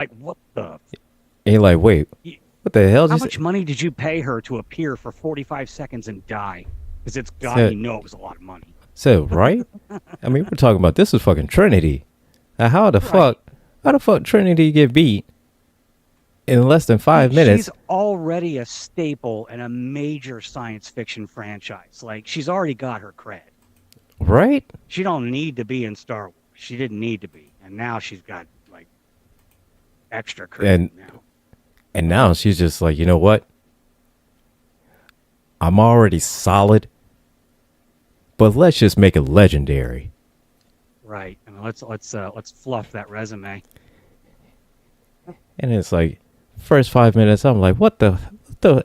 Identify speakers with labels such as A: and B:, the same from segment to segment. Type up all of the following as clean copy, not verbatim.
A: Like, what the?
B: And you're like, wait,
A: You,
B: what the hell
A: how
B: just
A: much money did you pay her to appear for 45 seconds and die? Because it's got,
B: said
A: you know, it was a lot of money.
B: said right? I mean, we're talking about this is fucking Trinity. Now,
A: Right.
B: how the fuck Trinity get beat in less than five
A: She's
B: minutes?
A: already a staple in a major science fiction franchise. Like, she's already got her cred.
B: Right?
A: She don't need to be in Star Wars. She didn't need to be, and now she's got like extra credit
B: And
A: now.
B: and now she's just like, you know what? I'm already solid, but let's just make it legendary.
A: Right. And let's fluff that resume.
B: And it's like, first 5 minutes, I'm like, what the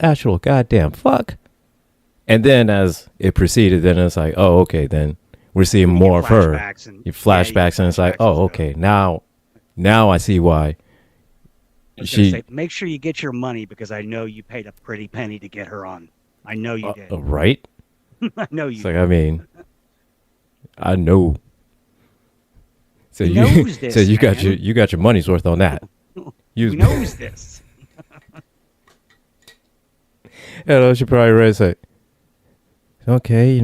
B: actual goddamn fuck? And then as it proceeded, then it's like, oh, okay, then we're seeing
A: Then you get
B: more of her.
A: flashbacks and
B: You
A: yeah, you get
B: flashbacks, and it's like,
A: flashbacks and
B: oh,
A: stuff.
B: okay, now I see why
A: I was gonna
B: she,
A: say, make sure you get your money because I know you paid a pretty penny to get her on. I know you did.
B: right?
A: I know
B: It's
A: you
B: like,
A: did.
B: I mean, I know. So
A: He
B: you,
A: knows
B: so
A: this, man.
B: you got your money's worth on that. You,
A: He knows this.
B: she probably read say, okay,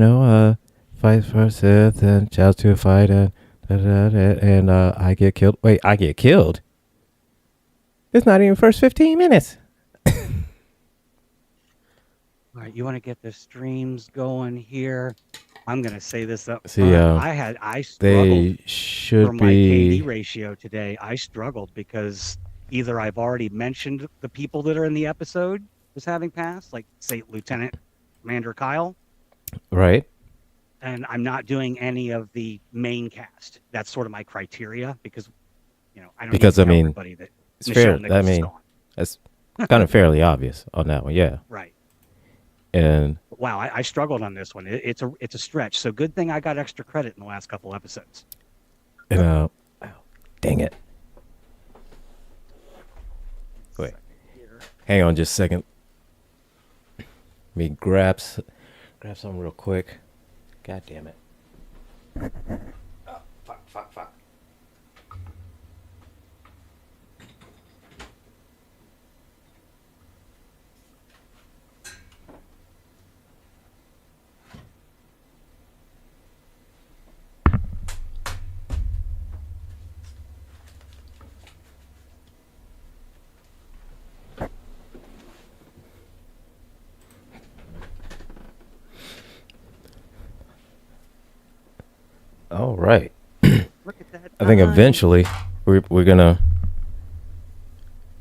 B: fight for Sith and chows to a fight and I get killed. Wait, I get killed. It's not even first 15 minutes.
A: All right, you want to get the streams going here? I'm gonna say this up
B: See,
A: front. I struggled
B: they
A: for
B: should
A: my KD
B: be
A: ratio today. I struggled because either I've already mentioned the people that are in the episode as having passed, like say Lieutenant Commander Kyle,
B: right
A: and I'm not doing any of the main cast. That's sort of my criteria because I don't need
B: because
A: to
B: I
A: tell
B: mean
A: everybody that
B: it's
A: Michelle
B: fair. I
A: Nichols is
B: mean
A: gone.
B: that's kind of fairly obvious on that one, yeah.
A: Right.
B: And
A: Wow, I struggled on this one. It's a stretch. So good thing I got extra credit in the last couple episodes.
B: and dang it. Wait, hang on just a second. Let me grab something real quick. God damn it. Fuck. All right.
A: Look at that
B: I think
A: time.
B: we're gonna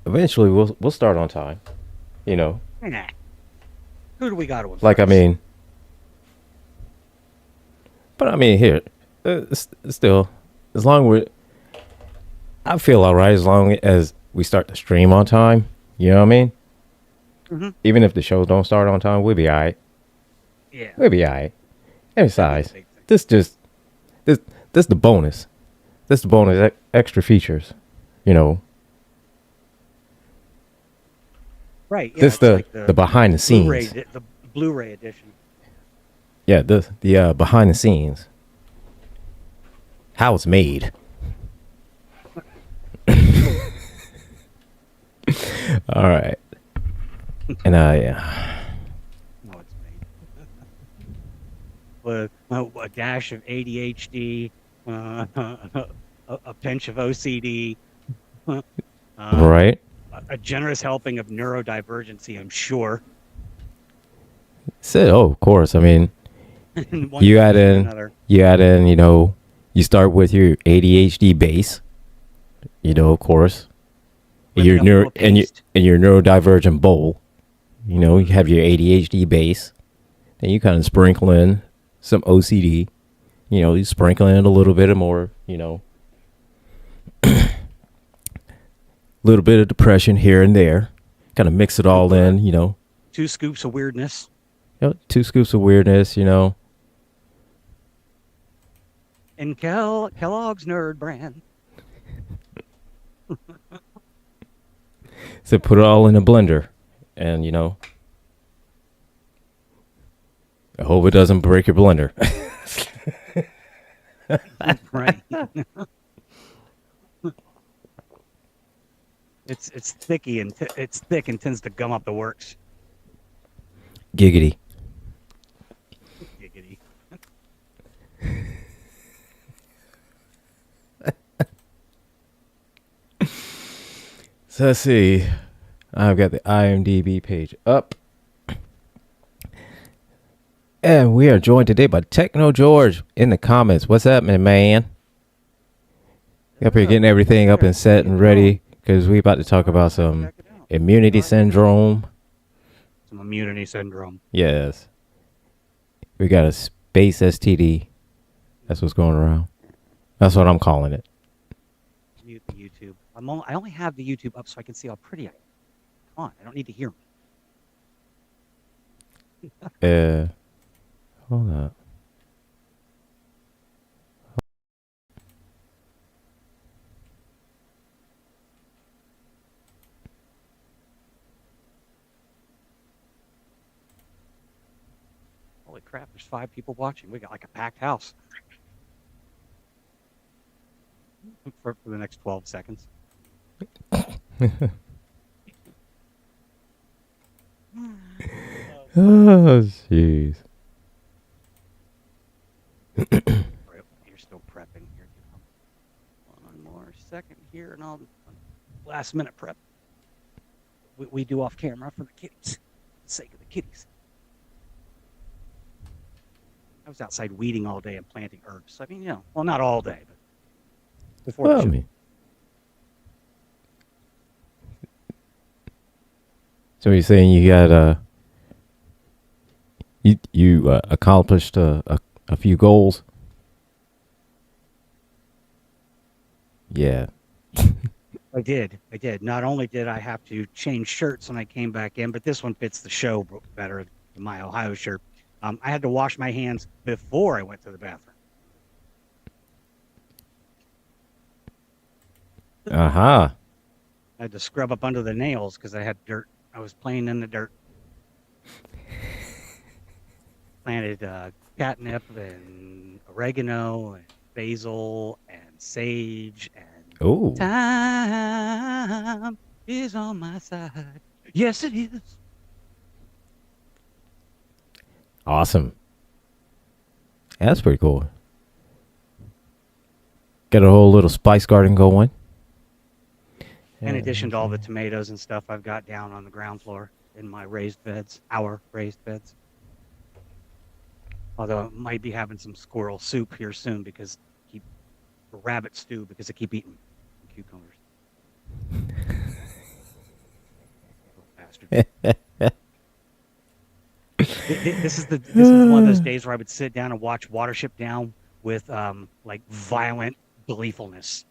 B: eventually we'll start on time. You know,
A: Nah. Who do we got to
B: like I
A: impress?
B: mean, but I mean here, still, as long we, I feel all right as long as we start the stream on time. You know what I mean?
A: Mm-hmm.
B: Even if the shows don't start on time, we'll be all right.
A: Yeah,
B: We'll be all right. And
A: that'd be the
B: besides,
A: big thing.
B: this just this this the bonus. This the bonus extra features. You know,
A: Right. Yeah,
B: this
A: it's like
B: the behind the
A: Blu-ray,
B: scenes.
A: the Blu-ray edition.
B: Yeah, the behind the scenes. How it's made. All right. And yeah.
A: No, it's made with a dash of ADHD, a pinch of OCD, um,
B: Right.
A: a generous helping of neurodivergency. I'm sure.
B: Said, oh, of course. I mean,
A: In one
B: you add
A: fashion or
B: in,
A: another.
B: you start with your ADHD base, of course.
A: Whip it
B: Your
A: up to a paste.
B: and your neurodivergent bowl. You have your ADHD base. Then you kind of sprinkle in some OCD. You sprinkle in a little bit of more, a little bit of depression here and there. Kind of mix it all in,
A: 2 scoops of weirdness.
B: 2 scoops of weirdness.
A: And Kellogg's Nerd Brand.
B: So put it all in a blender. And, I hope it doesn't break your blender.
A: Right. It's thicky and it's thick and tends to gum up the works.
B: Giggity.
A: Giggity.
B: So let's see. I've got the IMDb page up. And we are joined today by Techno George in the comments. What's up, man? Up here getting everything up and set and ready because we about to talk about some immunity syndrome.
A: Some immunity syndrome.
B: Yes. We got a space STD. That's what's going around. That's what I'm calling it.
A: Mute the YouTube. I only have the YouTube up so I can see how pretty I am. Come on, I don't need to hear me.
B: Hold up.
A: Holy crap, there's 5 people watching. We got like a packed house. For the next 12 seconds.
B: Oh, jeez.
A: You're still prepping here. One more second here, and I'll last minute prep. We do off camera for the kitties. For the sake of the kitties. I was outside weeding all day and planting herbs. I mean, well, not all day, but before the show.
B: So you're saying you got you accomplished a few goals? Yeah.
A: I did. Not only did I have to change shirts when I came back in, but this one fits the show better than my Ohio shirt. I had to wash my hands before I went to the bathroom.
B: Uh-huh.
A: I had to scrub up under the nails because I had dirt. I was playing in the dirt. Planted catnip and oregano and basil and sage and time is on my side. Yes, it is.
B: Awesome. Yeah, that's pretty cool. Got a whole little spice garden going.
A: In addition to all the tomatoes and stuff I've got down on the ground floor in my raised beds, our raised beds. Although I might be having some squirrel soup here soon because rabbit stew because I keep eating cucumbers. Bastard. This is one of those days where I would sit down and watch Watership Down with like violent gleefulness.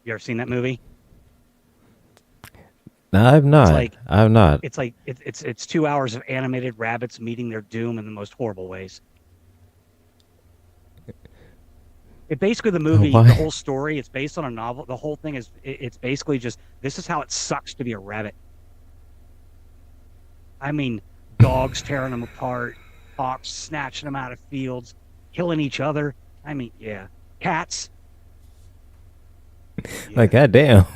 A: You ever seen that movie?
B: No, I've not. I've not.
A: It's like it's 2 hours of animated rabbits meeting their doom in the most horrible ways. It basically the movie, the whole story, it's based on a novel. The whole thing it's basically just this is how it sucks to be a rabbit. I mean, dogs tearing them apart, hawks snatching them out of fields, killing each other. I mean, yeah, cats. Yeah.
B: Like, goddamn.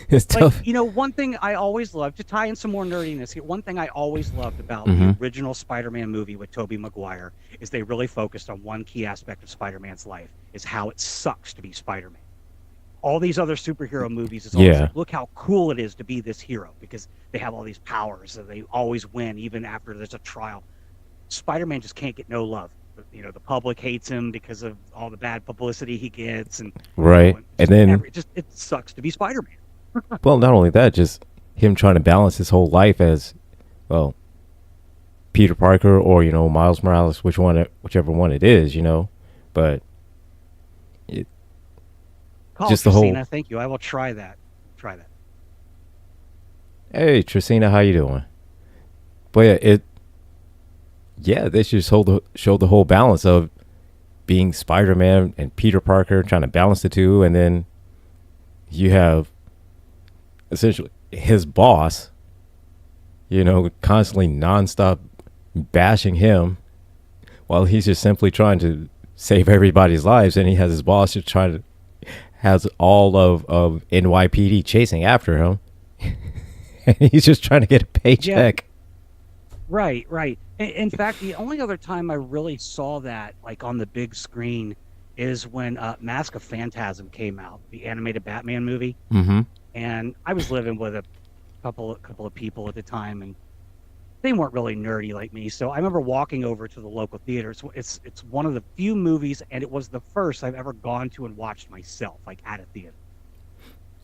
B: It's tough.
A: Like, one thing I always loved, to tie in some more nerdiness here, one thing I always loved about the original Spider-Man movie with Tobey Maguire is they really focused on one key aspect of Spider-Man's life, is how it sucks to be Spider-Man. All these other superhero movies is always like, look how cool it is to be this hero because they have all these powers and they always win even after there's a trial. Spider-Man just can't get no love. The public hates him because of all the bad publicity he gets, and
B: and then
A: it sucks to be Spider-Man.
B: Well, not only that, just him trying to balance his whole life as Peter Parker or Miles Morales, whichever one it is, but just the
A: Tracina,
B: whole.
A: Thank you. I will try that.
B: Hey, Tracina, how you doing? But they should show the whole balance of being Spider-Man and Peter Parker, trying to balance the two, and then you have essentially his boss, constantly nonstop bashing him while he's just simply trying to save everybody's lives, and he has his boss just trying to has all of NYPD chasing after him, and he's just trying to get a paycheck.
A: Right. In fact, the only other time I really saw that, like on the big screen, is when Mask of Phantasm came out, the animated Batman movie.
B: Mm-hmm.
A: And I was living with a couple of people at the time, and they weren't really nerdy like me. So I remember walking over to the local theater. It's one of the few movies, and it was the first I've ever gone to and watched myself, like at a theater.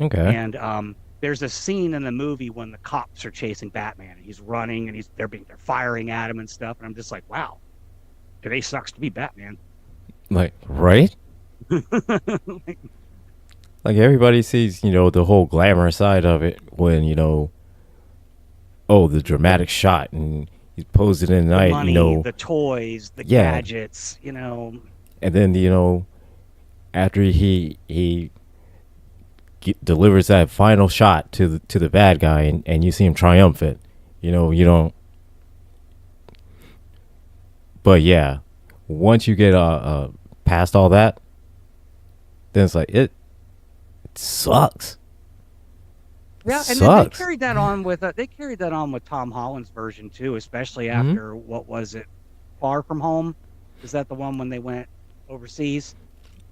B: Okay.
A: And there's a scene in the movie when the cops are chasing Batman, and he's running, and they're firing at him and stuff. And I'm just like, wow, today sucks to be Batman.
B: Like, right? Like everybody sees, the whole glamour side of it when, the dramatic shot and he's posing in the night,
A: money, the toys, the gadgets, And
B: then, after he delivers that final shot to the bad guy and you see him triumphant, you don't. But yeah, once you get past all that, then it's like it sucks.
A: Yeah, and then they carried that on with Tom Holland's version too, especially after what was it, Far From Home? Is that the one when they went overseas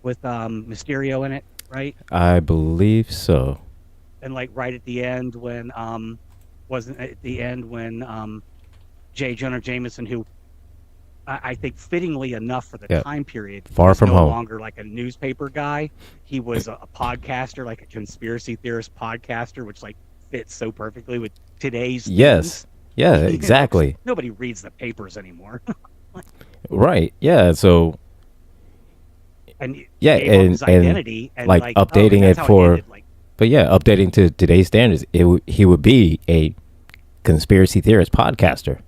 A: with Mysterio in it, right?
B: I believe so.
A: And like right at the end when J. Jonah Jameson, who I think fittingly enough for the time period,
B: Far From Home,
A: no longer like a newspaper guy. He was a podcaster, like a conspiracy theorist podcaster, which like fits so perfectly with today's
B: yes. Yeah, exactly.
A: Nobody reads the papers anymore.
B: Right. Yeah. So.
A: And
B: and
A: his identity and
B: like updating it for, but yeah, updating to today's standards, he would be a conspiracy theorist podcaster.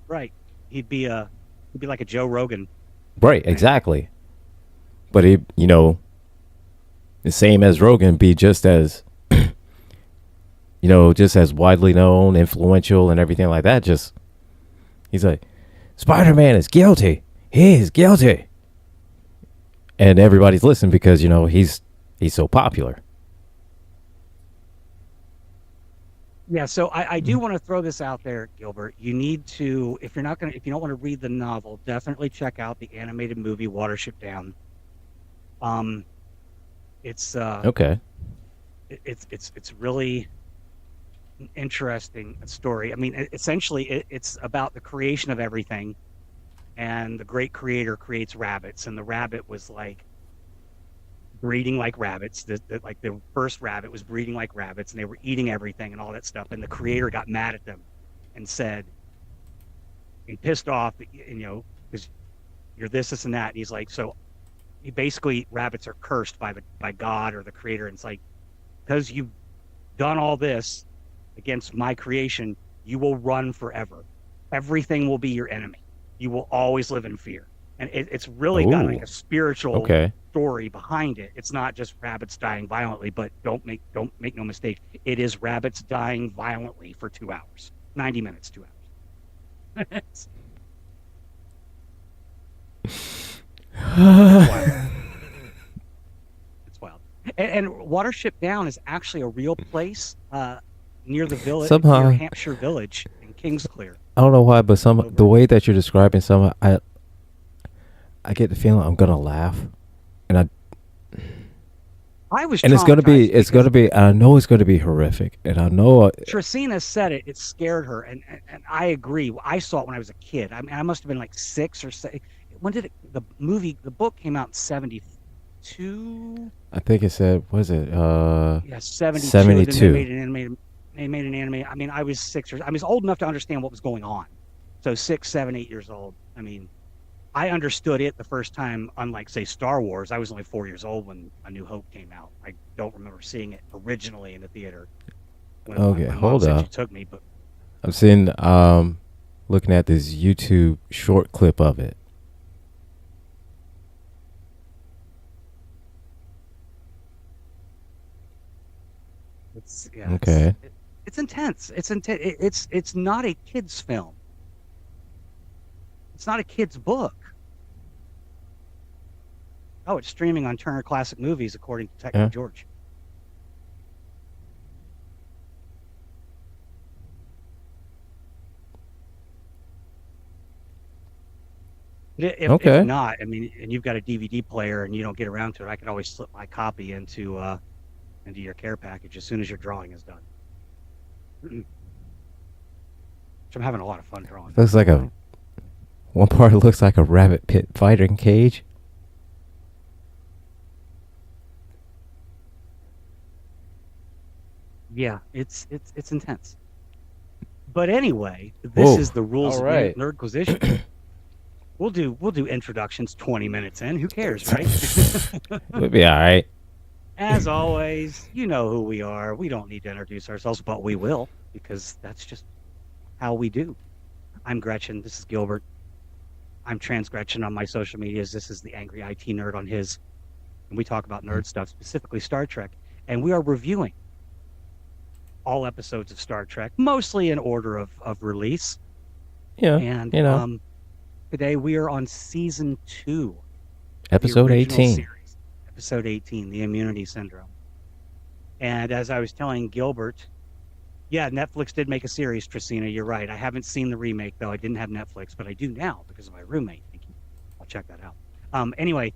A: Right. He'd be like a Joe Rogan.
B: Right, exactly. But he, the same as Rogan, be just as, just as widely known, influential, and everything like that. Just, he's like, Spider-Man is guilty. He is guilty. And everybody's listening because, he's so popular.
A: Yeah, so I do want to throw this out there, Gilbert. You need to, if you don't want to read the novel, definitely check out the animated movie Watership Down. It's
B: okay.
A: It's really an interesting story. I mean, essentially, it's about the creation of everything, and the great creator creates rabbits, and the rabbit was like breeding like rabbits. Like the first rabbit was breeding like rabbits, and they were eating everything and all that stuff. And the creator got mad at them and said, and pissed off, because you're this, and that. And he's like, so basically, rabbits are cursed by God or the creator. And it's like, because you've done all this against my creation, you will run forever. Everything will be your enemy. You will always live in fear. And it's really got like a spiritual story behind it. It's not just rabbits dying violently, but don't make no mistake. It is rabbits dying violently for 2 hours, 90 minutes, 2 hours. It's wild. And Watership Down is actually a real place near the village, near Hampshire Village in Kingsclear.
B: I don't know why, but the way that you're describing some, I get the feeling I'm gonna laugh, and it's gonna be. I know it's gonna be horrific, and I know.
A: Tresina said it scared her, and I agree. I saw it when I was a kid. I must have been like 6 or 7. When did the book came out in 72?
B: I think it said, was it?
A: 72.
B: 72.
A: They made an anime. I mean, I was 6 I was old enough to understand what was going on. So 6, 7, 8 years old. I mean, I understood it the first time, unlike, say, Star Wars. I was only 4 years old when A New Hope came out. I don't remember seeing it originally in the theater.
B: Okay, hold up.
A: She took me, but
B: I'm seeing, looking at this YouTube short clip of it. Okay.
A: It's intense. It's not a kid's film. It's not a kid's book. Oh, it's streaming on Turner Classic Movies, according to Techno
B: Yeah.
A: George. If
B: Okay.
A: not, I mean, and you've got a DVD player and you don't get around to it, I could always slip my copy into your care package as soon as your drawing is done. Which I'm having a lot of fun drawing.
B: Looks like one part looks like a rabbit pit fighting cage.
A: Yeah, it's intense. But anyway, this is the rules
B: All
A: of
B: right.
A: Nerdquisition. We'll do introductions 20 minutes in. Who cares, right?
B: We'll be all right.
A: As always, you know who we are. We don't need to introduce ourselves, but we will, because that's just how we do. I'm Gretchen. This is Gilbert. I'm Trans Gretchen on my social medias. This is the Angry IT Nerd on his. And we talk about nerd stuff, specifically Star Trek. And we are reviewing all episodes of Star Trek, mostly in order of release.
B: Yeah.
A: And today we are on season 2.
B: Episode
A: the original
B: 18.
A: Series, episode 18, the Immunity Syndrome. And as I was telling Gilbert, yeah, Netflix did make a series, Tracina, you're right. I haven't seen the remake, though. I didn't have Netflix, but I do now because of my roommate. Thank you. I'll check that out. Anyway,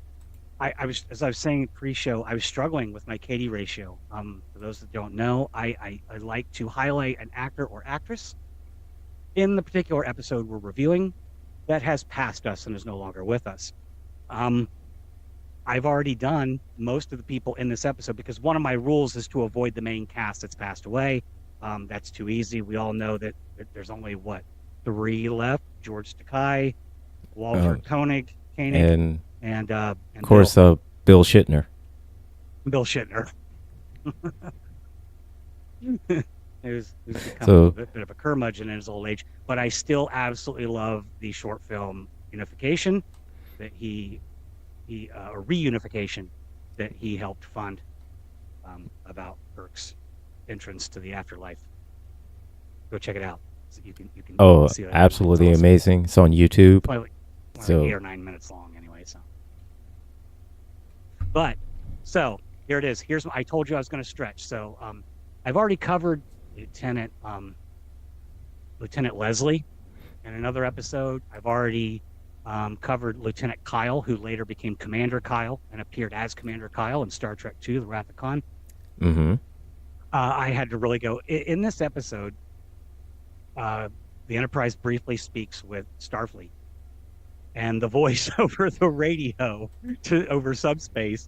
A: as I was saying pre-show, I was struggling with my Katie ratio. For those that don't know, I like to highlight an actor or actress in the particular episode we're reviewing that has passed us and is no longer with us. I've already done most of the people in this episode because one of my rules is to avoid the main cast that's passed away. That's too easy. We all know that there's only 3 left: George Takei, Walter Koenig,
B: And
A: of
B: course, Bill Shatner.
A: Bill Shatner. He's become a bit of a curmudgeon in his old age, but I still absolutely love the short film Unification that or Reunification that he helped fund about Kirk's entrance to the afterlife. Go check it out. So you can see it.
B: Absolutely amazing. It's on YouTube.
A: Like 8 or 9 minutes long anyway. So here it is. Here's what I told you I was going to stretch. So I've already covered Lieutenant Leslie in another episode. I've already covered Lieutenant Kyle, who later became Commander Kyle and appeared as Commander Kyle in Star Trek II, The Wrath of Khan.
B: Mm-hmm.
A: I had to really go. In this episode, the Enterprise briefly speaks with Starfleet. And the voice over the radio over subspace,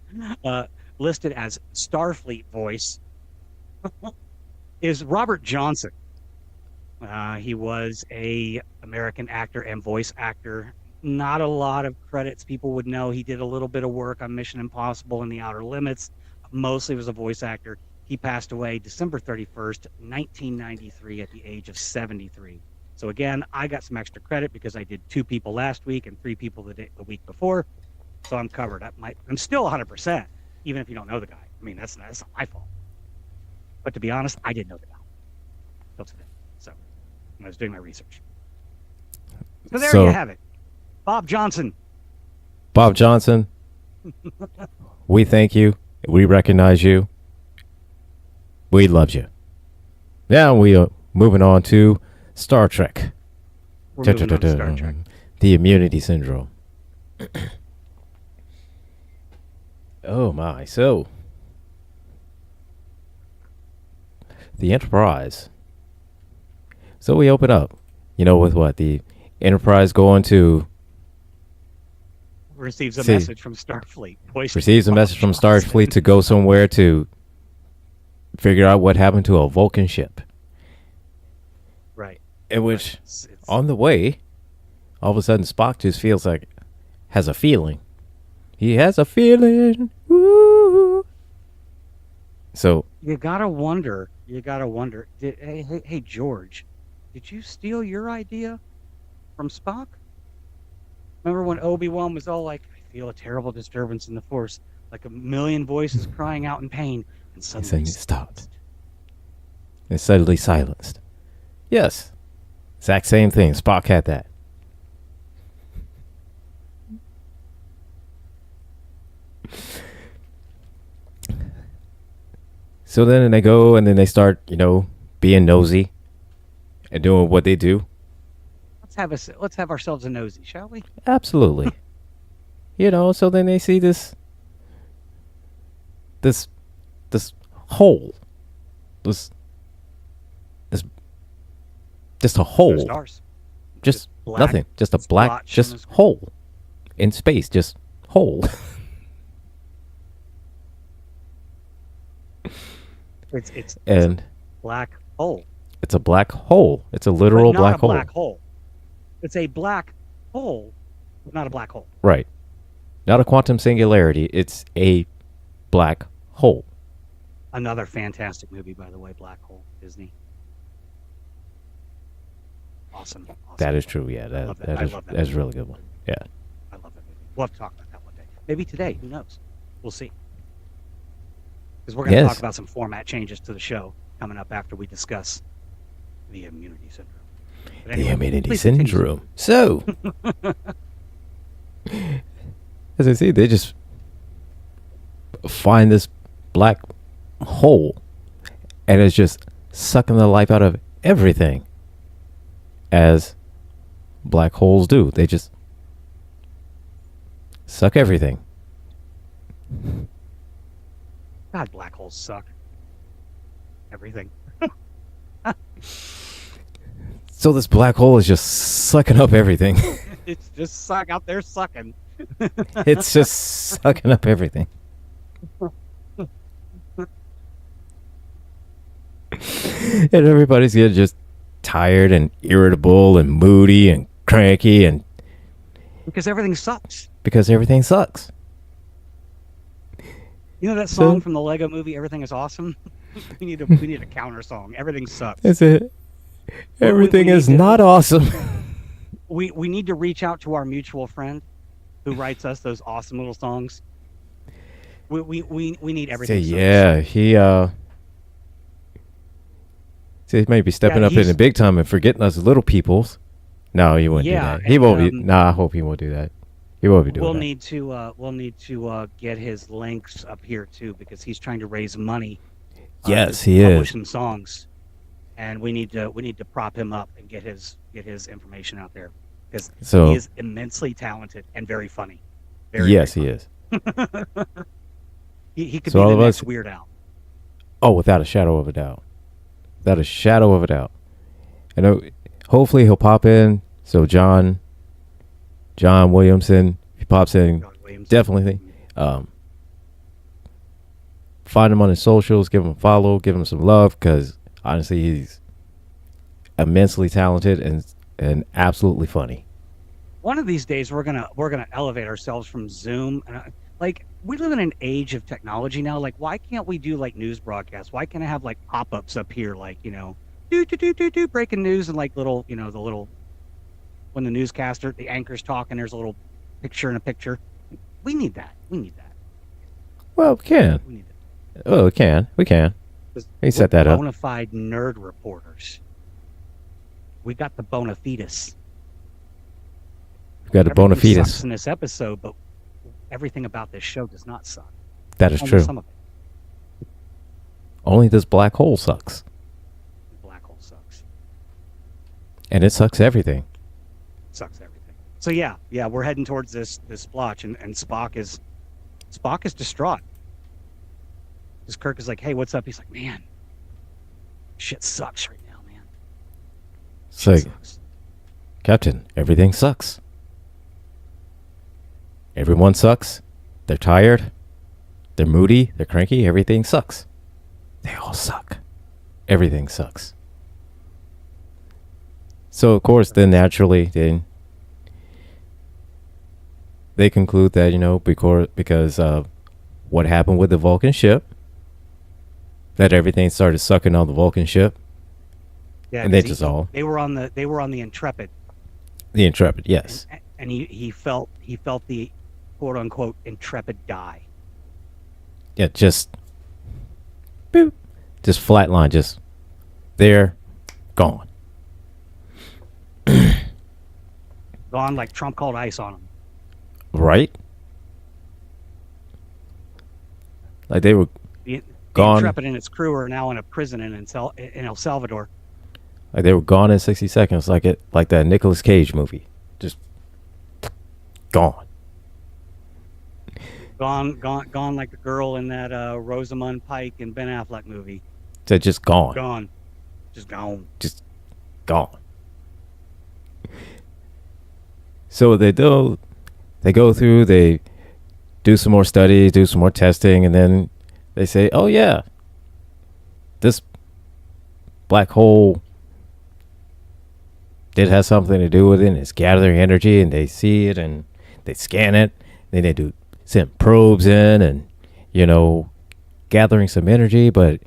A: listed as Starfleet voice, is Robert Johnson. He was a American actor and voice actor. Not a lot of credits people would know. He did a little bit of work on Mission Impossible and The Outer Limits. Mostly was a voice actor. He passed away December 31st, 1993 at the age of 73. So again, I got some extra credit because I did 2 people last week and 3 people the week before. So I'm covered. I'm still 100%, even if you don't know the guy. I mean, that's not my fault. But to be honest, I didn't know the guy till today. So when I was doing my research. So there you have it. Bob Johnson.
B: Bob Johnson, we thank you. We recognize you. We love you. Now we are moving on to Star Trek.
A: We're moving on to Star Trek.
B: The Immunity Syndrome. Oh my. So the Enterprise. So we open up, with what? The Enterprise going to
A: receives a message from Starfleet.
B: Receives a message from Starfleet to go somewhere to figure out what happened to a Vulcan ship.
A: Right.
B: In which, on the way, all of a sudden Spock just has a feeling. He has a feeling. Woo! So
A: you gotta wonder. Hey, George, did you steal your idea from Spock? Remember when Obi-Wan was all like, "I feel a terrible disturbance in the Force, like a million voices crying out in pain," and suddenly
B: it stopped. And suddenly silenced. Yes. Exact same thing. Spock had that. So then they go and then they start, being nosy and doing what they do.
A: Let's have ourselves a nosy, shall we?
B: Absolutely. So then they see this hole. This just a hole.
A: No stars.
B: Just nothing. Just a black just hole in space, just hole.
A: It's
B: and
A: black hole.
B: It's a black hole. It's a literal black hole.
A: Black hole. It's a black hole, not a black hole.
B: Right. Not a quantum singularity. It's a black hole.
A: Another fantastic movie, by the way, Black Hole, Disney. Awesome.
B: That is true. Yeah, that's a really good one. Yeah.
A: I love that movie. We'll have to talk about that one day. Maybe today. Who knows? We'll see. Because we're going to talk about some format changes to the show coming up after we discuss the immunity syndrome. But anyway, the immunity syndrome.
B: So, as I see, they just find this black hole and it's just sucking the life out of everything, as black holes do. They just suck everything.
A: God, black holes suck everything.
B: So this black hole is just sucking up everything.
A: It's just out there sucking.
B: It's just sucking up everything. And everybody's getting just tired and irritable and moody and cranky, and
A: because everything sucks. You know that song from the Lego Movie, Everything is Awesome? we need a counter song. Everything sucks.
B: That's it. Everything is not awesome.
A: We need to reach out to our mutual friend who writes us those awesome little songs. We need everything.
B: He may be stepping up in the big time and forgetting us little peoples. No, he won't do that. He won't be. Nah, I hope he won't do that. He won't be doing that.
A: We'll need to get his links up here too, because he's trying to raise money.
B: Yes,
A: he
B: is.
A: Publish some songs, and we need to prop him up and get his information out there, because he is immensely talented and very funny.
B: Very funny. He is.
A: he could be the next Weird Al.
B: Oh, without a shadow of a doubt. And hopefully he'll pop in. So John Williamson, if he pops in, definitely find him on his socials, give him a follow, give him some love, because honestly he's immensely talented and absolutely funny.
A: One of these days we're gonna elevate ourselves from Zoom. Like, we live in an age of technology now. Like, why can't we do like news broadcasts? Why can't I have like pop-ups up here, like, do breaking news, and like little, the little, when the newscaster, the anchor's talking, there's a little picture in a picture. We need that.
B: Well, we can.
A: We need that.
B: Oh, we can. We can set that up.
A: Bona fide nerd reporters. We got the bona fides.
B: We got a bona fides
A: sucks in this episode, but everything about this show does not suck.
B: That is true.
A: Some of it.
B: Only this black hole sucks.
A: Black hole sucks.
B: And it sucks everything.
A: So yeah, we're heading towards this splotch, and Spock is distraught. Because Kirk is like, "Hey, what's up?" He's like, "Man, shit sucks right now, man."
B: Sucks. Captain, everything sucks. Everyone sucks. They're tired. They're moody. They're cranky. Everything sucks. They all suck. Everything sucks. So, of course, then naturally, they conclude that, because of what happened with the Vulcan ship, that everything started sucking on the Vulcan ship.
A: Yeah,
B: and
A: they were on the Intrepid.
B: The Intrepid, yes.
A: And he felt the quote unquote Intrepid die.
B: Yeah, just boop. Just flatline, just there, gone.
A: Gone like Trump called ice on him.
B: Right? Like they were
A: The
B: gone.
A: Intrepid and its crew are now in a prison in El Salvador.
B: Like they were gone in 60 seconds. Like that Nicolas Cage movie. Just gone.
A: Gone like the girl in that Rosamund Pike and Ben Affleck movie.
B: They're just gone.
A: Just gone.
B: Just gone. So they go through, they do some more studies, do some more testing, and then they say, oh yeah, this black hole did have something to do with it, and it's gathering energy, and they see it, and they scan it, then they send probes in, and, gathering some energy, but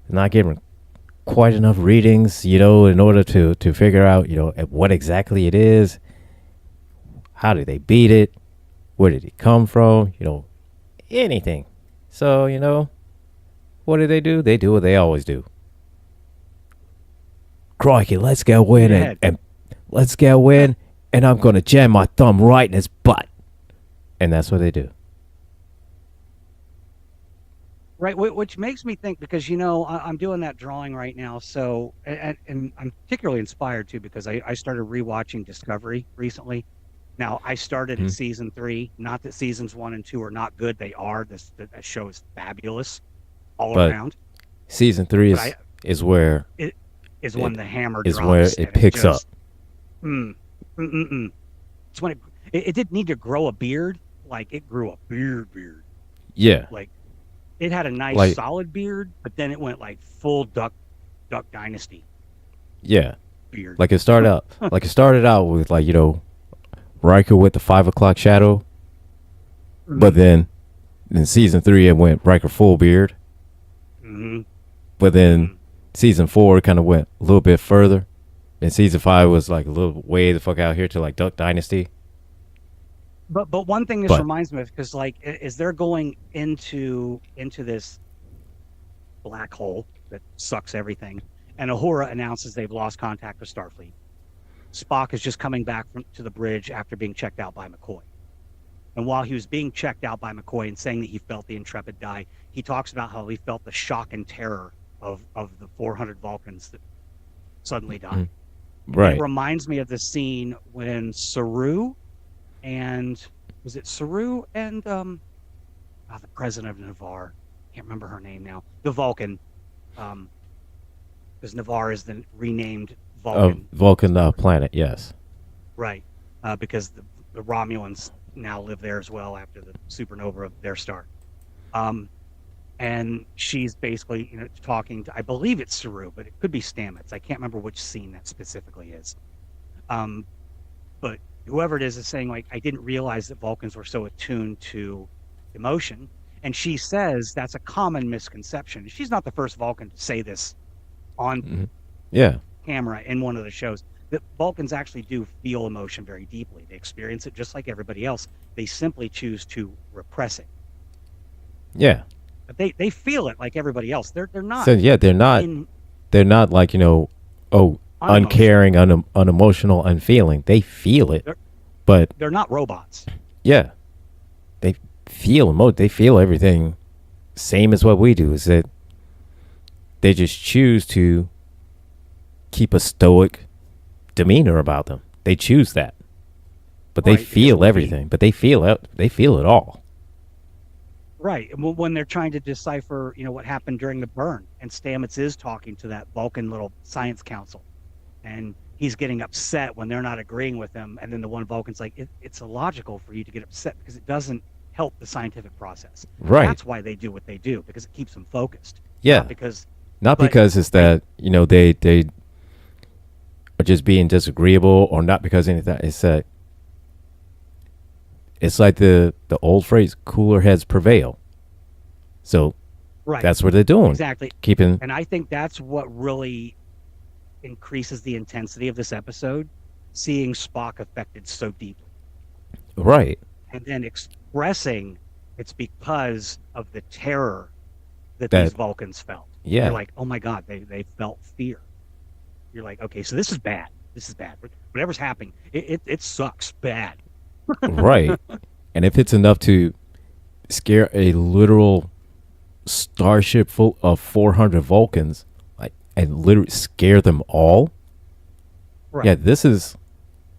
B: not getting quite enough readings, in order to figure out, what exactly it is. How did they beat it? Where did it come from? Anything. So, what do? They do what they always do. Crikey, let's go in and let's go in, and I'm going to jam my thumb right in his butt. And that's what they do.
A: Right, which makes me think, because I'm doing that drawing right now, so and I'm particularly inspired too because I started rewatching Discovery recently. Now I started at season 3. Not that seasons 1 and 2 are not good; they are. That show is fabulous all around.
B: Season 3 is where
A: it is when the hammer
B: is
A: drops.
B: where it picks up.
A: It's when it didn't need to grow a beard, like it grew a beard.
B: Yeah,
A: like. It had a nice solid beard, but then it went like full Duck Dynasty.
B: Yeah,
A: beard.
B: Like it started out with Riker with the 5 o'clock shadow, but then in season 3 it went Riker full beard. But then season 4 kind of went a little bit further, and season 5 was like a little way the fuck out here to like Duck Dynasty.
A: But one thing this reminds me of, because as they're going into this black hole that sucks everything, and Uhura announces they've lost contact with Starfleet. Spock is just coming back to the bridge after being checked out by McCoy. And while he was being checked out by McCoy and saying that he felt the Intrepid die, he talks about how he felt the shock and terror of the 400 Vulcans that suddenly died.
B: Right.
A: It reminds me of the scene when Saru and was it Saru and the president of Navarre, can't remember her name now, the Vulcan, because Navarre is the renamed Vulcan.
B: Vulcan planet, yes.
A: Right, because the Romulans now live there as well after the supernova of their star. And she's basically talking to, I believe it's Saru, but it could be Stamets. I can't remember which scene that specifically is. But whoever it is saying, I didn't realize that Vulcans were so attuned to emotion. And she says that's a common misconception. She's not the first Vulcan to say this on camera in one of the shows. That Vulcans actually do feel emotion very deeply. They experience it just like everybody else. They simply choose to repress it.
B: Yeah.
A: But they feel it like everybody else. They're not.
B: So they're not. They're not like uncaring, unemotional, unfeeling. They feel it, but
A: they're not robots.
B: Yeah, they feel They feel everything, same as what we do. Is that they just choose to keep a stoic demeanor about them. They choose that, but they feel everything. But they feel it. They feel it all.
A: Right. When they're trying to decipher, what happened during the burn, and Stamets is talking to that Vulcan little science council, and he's getting upset when they're not agreeing with him. And then the one Vulcan's like, it's illogical for you to get upset because it doesn't help the scientific process.
B: Right.
A: That's why they do what they do, because it keeps them focused.
B: Yeah. Not because it's that, they are just being disagreeable, or not because anything. It's that it's like the old phrase, cooler heads prevail. So that's what they're doing.
A: Exactly. And I think that's what really increases the intensity of this episode, seeing Spock affected so deeply.
B: Right.
A: And then expressing it's because of the terror that these Vulcans felt.
B: Yeah.
A: You're like, oh my God, they felt fear. You're like, okay, so this is bad. This is bad. Whatever's happening, it sucks bad.
B: Right. And if it's enough to scare a literal starship full of 400 Vulcans, like, and literally scare them all.
A: Right.
B: Yeah, this is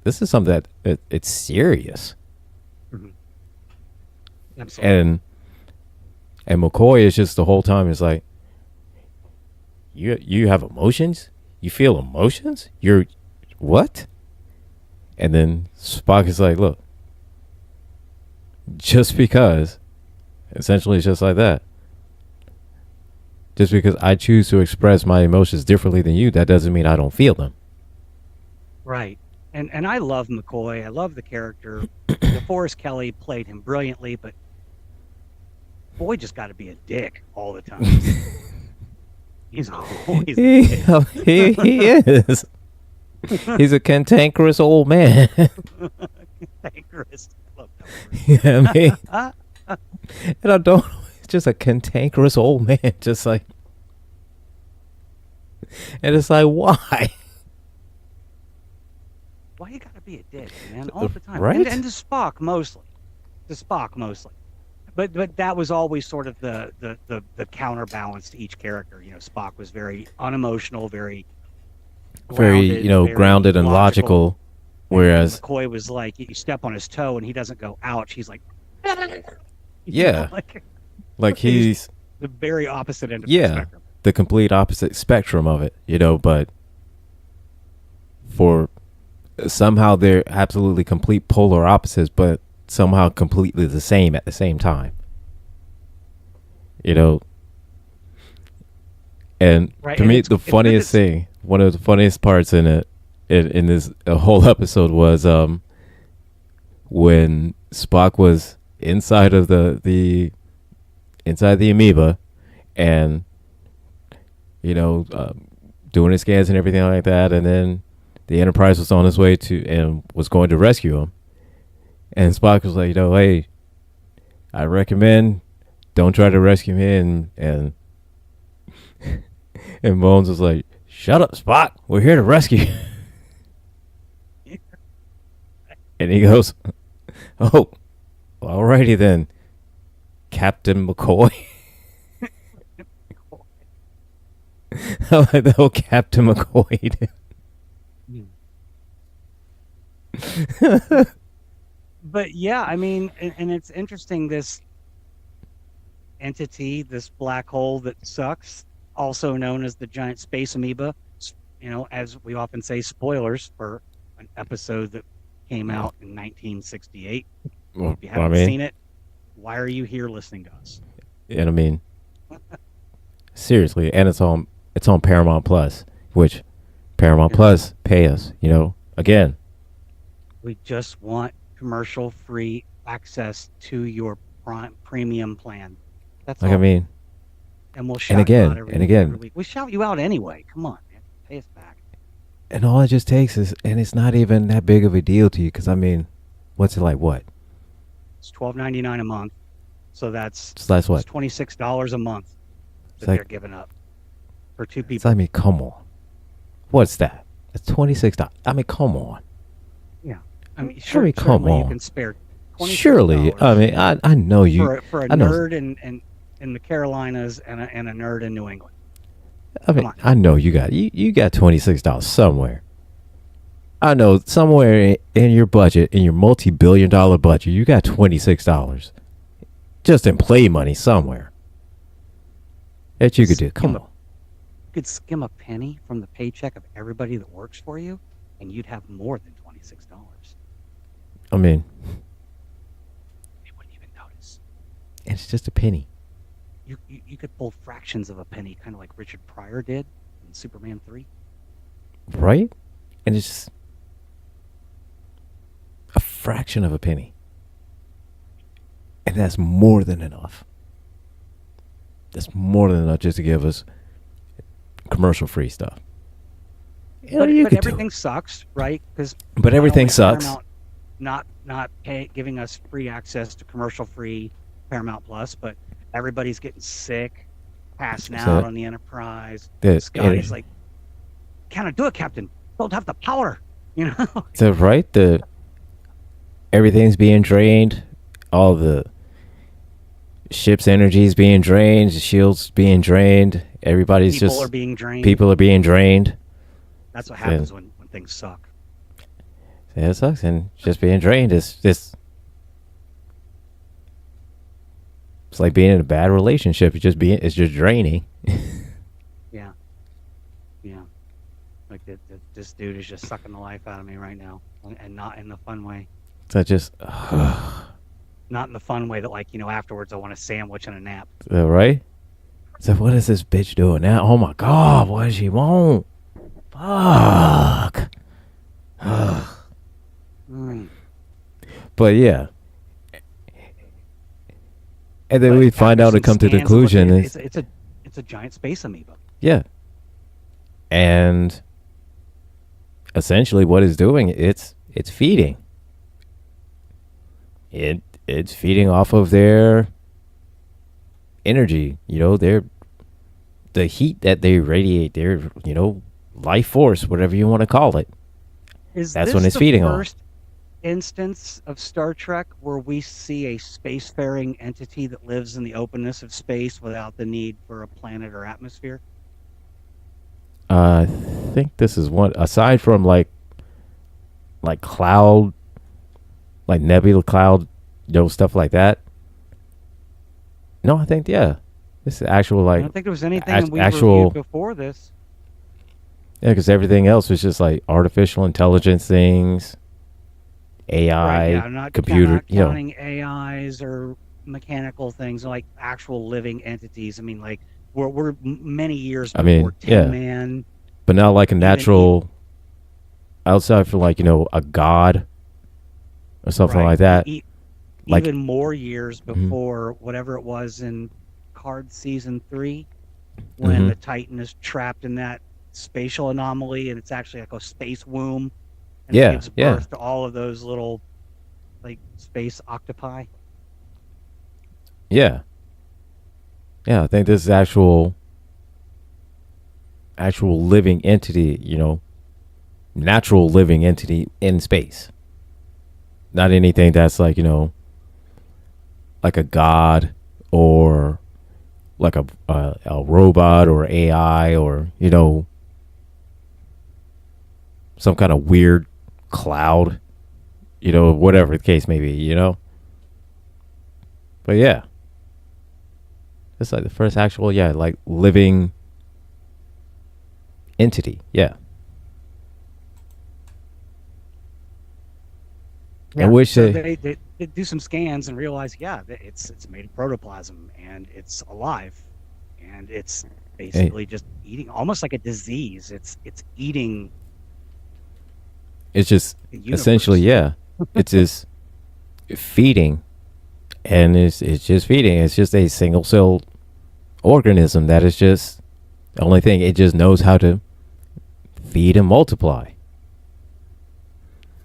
B: something that it's serious.
A: Mm-hmm. Absolutely.
B: And McCoy is just the whole time is like, you have emotions, you feel emotions, you're what? And then Spock is like, look, just because, essentially it's just like that. Just because I choose to express my emotions differently than you, that doesn't mean I don't feel them.
A: Right. And I love McCoy. I love the character. DeForest Kelly played him brilliantly, but boy just got to be a dick all the time. He's always a dick.
B: He is. He's a cantankerous old man.
A: Cantankerous. I love that word.
B: Yeah, I mean, and I don't. It's just a cantankerous old man, just like, and it's like, why?
A: Why you gotta be a dick, man, all the time?
B: Right?
A: And to Spock mostly. But that was always sort of the counterbalance to each character. You know, Spock was very unemotional, very grounded, very
B: grounded and logical. Whereas
A: McCoy was like, you step on his toe and he doesn't go ouch. He's like,
B: yeah, like he's
A: the very opposite end of the spectrum.
B: The complete opposite spectrum of it. You know, but for somehow they're absolutely complete polar opposites, but somehow completely the same at the same time. You know, and to me, the funniest thing, one of the funniest parts in it, in this whole episode was when Spock was inside of the amoeba, and doing his scans and everything like that, and then the Enterprise was on its way to and was going to rescue him. And Spock was like, hey, I recommend don't try to rescue me. And Bones was like, shut up, Spock. We're here to rescue you. And he goes, oh, alrighty then, Captain McCoy. I like the whole Captain McCoy.
A: But yeah, I mean, and it's interesting, this entity, this black hole that sucks, also known as the giant space amoeba, as we often say, spoilers for an episode that came out in 1968.
B: Well,
A: if you haven't seen it, why are you here listening to us?
B: And I mean, seriously, and it's on Paramount Plus, which Paramount Plus pay us, again.
A: We just want commercial-free access to your premium plan. That's all.
B: I mean,
A: and we'll shout you out every week. We shout you out anyway. Come on, man. Pay us back.
B: And all it just takes is, and it's not even that big of a deal to you, because I mean, what's it like? What?
A: It's $12.99 a month, so that's
B: what?
A: $26 a month that they're giving up for two people.
B: I mean, come on. What's that? It's $26. I mean, come on.
A: Yeah. I mean, surely
B: come on.
A: You can spare $26.
B: Surely, I mean, I know you.
A: For a nerd in the Carolinas and a nerd in New England.
B: I mean, I know you got $26 somewhere. I know somewhere in your budget, in your multi-billion-dollar budget, you got $26 just in play money somewhere that you could do. Come on.
A: You could skim a penny from the paycheck of everybody that works for you, and you'd have more than $26.
B: I mean,
A: they wouldn't even notice.
B: And it's just a penny.
A: You could pull fractions of a penny, kind of like Richard Pryor did in Superman 3.
B: Right? And it's just a fraction of a penny. And that's more than enough. That's more than enough just to give us commercial-free stuff.
A: But everything sucks, right?
B: But everything sucks.
A: Not giving us free access to commercial-free Paramount Plus, but everybody's getting sick, passing out on the Enterprise. This guy's like, "Can't do it, Captain. Don't have the power."
B: So everything's being drained. All the ship's energy is being drained, the shield's being drained, everybody's
A: People are being drained.
B: People are being drained.
A: That's what happens when things suck.
B: Yeah, it sucks, and just being drained is just. It's like being in a bad relationship. It's just draining.
A: Yeah. Like this dude is just sucking the life out of me right now, and not in the fun way.
B: So just.
A: Not in the fun way that, like, afterwards I want a sandwich and a nap.
B: Right? So what is this bitch doing now? Oh my God, what does she want? Fuck. But yeah. And then we find out to come to the conclusion.
A: It's a giant space amoeba.
B: Yeah. And essentially what it's doing, it's feeding. It's feeding off of their energy, the heat that they radiate, their, life force, whatever you want to call it. That's when it's feeding on.
A: First instance of Star Trek where we see a spacefaring entity that lives in the openness of space without the need for a planet or atmosphere?
B: I think this is one, aside from like cloud, like nebula cloud, stuff like that. No, I think, yeah. This is actual, like...
A: I don't think there was anything we reviewed before this.
B: Yeah, because everything else was just, like, artificial intelligence things, AI,
A: right, yeah,
B: computer...
A: I'm not counting AIs or mechanical things, like actual living entities. I mean, like, we're many years before Tin Man.
B: But not like a natural... outside for, like, a god or something like that.
A: Even more years before whatever it was in Card Season 3, when the Titan is trapped in that spatial anomaly, and it's actually like a space womb, and it gives birth to all of those little, like, space octopi.
B: Yeah. Yeah, I think this is actual living entity, natural living entity in space. Not anything that's like, like a god or like a robot or AI or, some kind of weird cloud, whatever the case may be, But yeah. It's like the first actual, like living entity. Yeah.
A: Yeah,
B: I wish
A: they do some scans and realize, it's made of protoplasm and it's alive, and it's basically just eating, almost like a disease. It's eating.
B: It's just essentially, it's just feeding, and it's just feeding. It's just a single cell organism that is just the only thing. It just knows how to feed and multiply.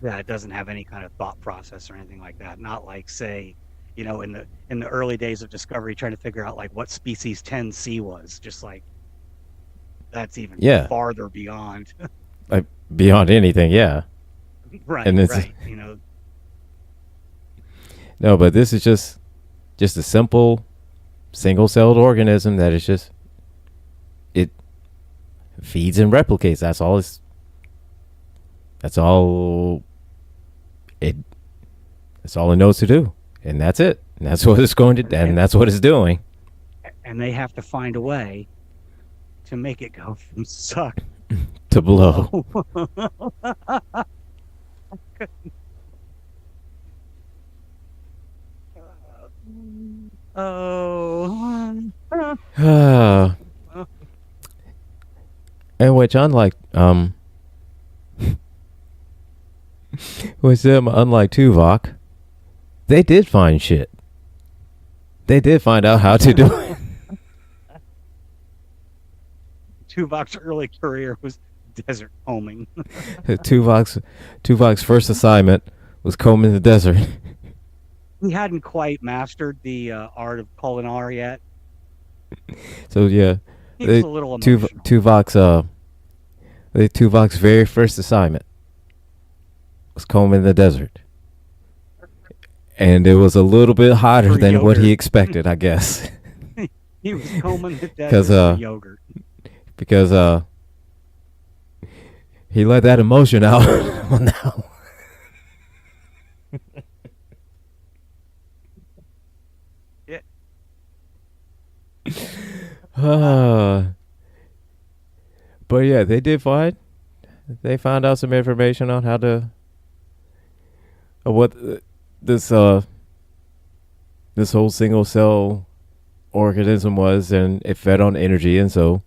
A: Yeah, it doesn't have any kind of thought process or anything like that. Not like, say, in the early days of Discovery, trying to figure out like what species 10C was. Just like that's even farther beyond.
B: Like beyond anything, yeah.
A: Right.
B: And
A: right.
B: No, but this is just a simple single-celled organism that is just it feeds and replicates. That's all it knows to do, and that's it. And that's what it's going to, and that's what it's doing.
A: And they have to find a way to make it go from suck
B: to blow. And which, unlike unlike Tuvok, they did find shit. They did find out how to do it.
A: Tuvok's early career was desert homing.
B: Tuvok's first assignment was combing the desert.
A: He hadn't quite mastered the art of culinary yet.
B: So yeah,
A: he was a little emotional.
B: Tuvok's very first assignment was combing the desert, And it was a little bit hotter
A: For
B: than what he
A: yogurt.
B: expected, I guess.
A: He was combing the
B: Because
A: desert for yogurt.
B: because he let that emotion out on that one.
A: Yeah.
B: But yeah, they found out some information on how to what this this whole single cell organism was, and it fed on energy, and so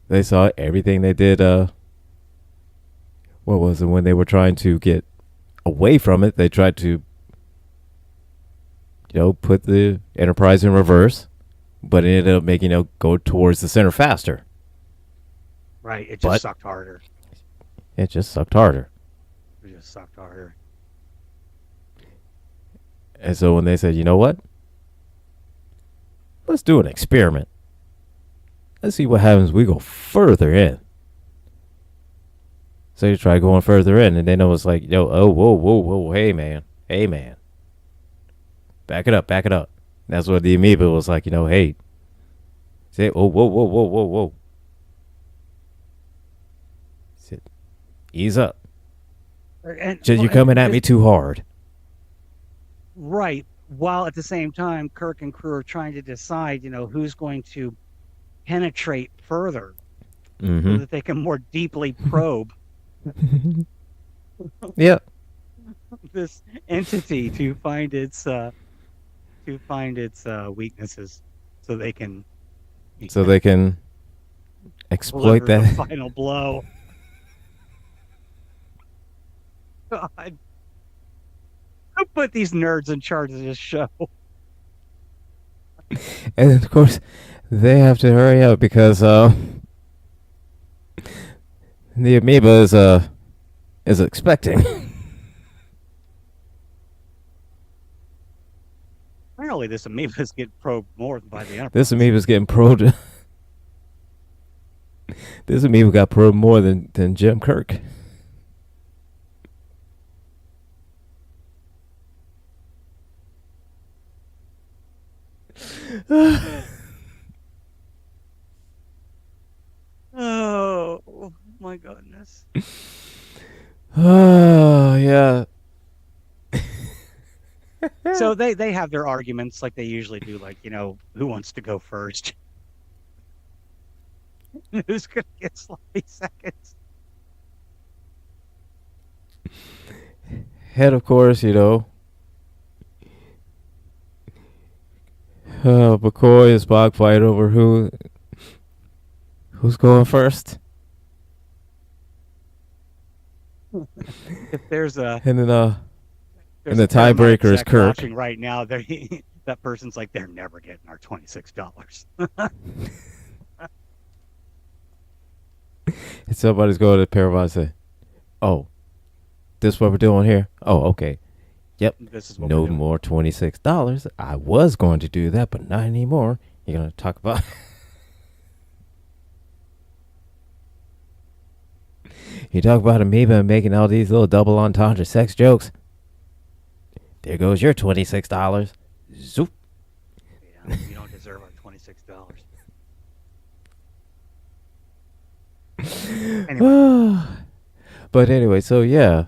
B: they saw everything they did. What was it when they were trying to get away from it? They tried to, put the Enterprise in reverse, but it ended up making it go towards the center faster.
A: Right. It just sucked harder.
B: It just sucked harder.
A: It just sucked harder.
B: And so when they said, you know what? Let's do an experiment. Let's see what happens when we go further in. So you try going further in, and then it was like, whoa, hey man. Back it up. That's what the amoeba was like, hey. Say, whoa. Sit. Ease up. You're coming at me too hard.
A: Right. While at the same time, Kirk and crew are trying to decide, who's going to penetrate further so that they can more deeply probe this entity to find its weaknesses, so they can
B: exploit that
A: the final blow. God, who put these nerds in charge of this show?
B: And of course, they have to hurry up because the amoeba is expecting.
A: Apparently, this amoeba is getting probed more by the Enterprise.
B: This amoeba is getting probed. This amoeba got probed more than Jim Kirk.
A: Oh my goodness.
B: Oh yeah.
A: So they have their arguments like they usually do, like, who wants to go first? Who's gonna get sloppy seconds?
B: Head, of course, McCoy and Spock fight over who's going first.
A: If there's a
B: and then
A: and
B: the tiebreaker is Kirk.
A: Watching right now, that person's like, they're never getting our $26.
B: And somebody's going to Paramount and say, "Oh, this is what we're doing here. Oh, okay. Yep.
A: This is what
B: no more $26. I was going to do that, but not anymore. You're going to talk about." You talk about amoeba and making all these little double entendre sex jokes. There goes your $26. Zoop.
A: Yeah, you don't deserve our $26. Anyway.
B: But anyway, so yeah,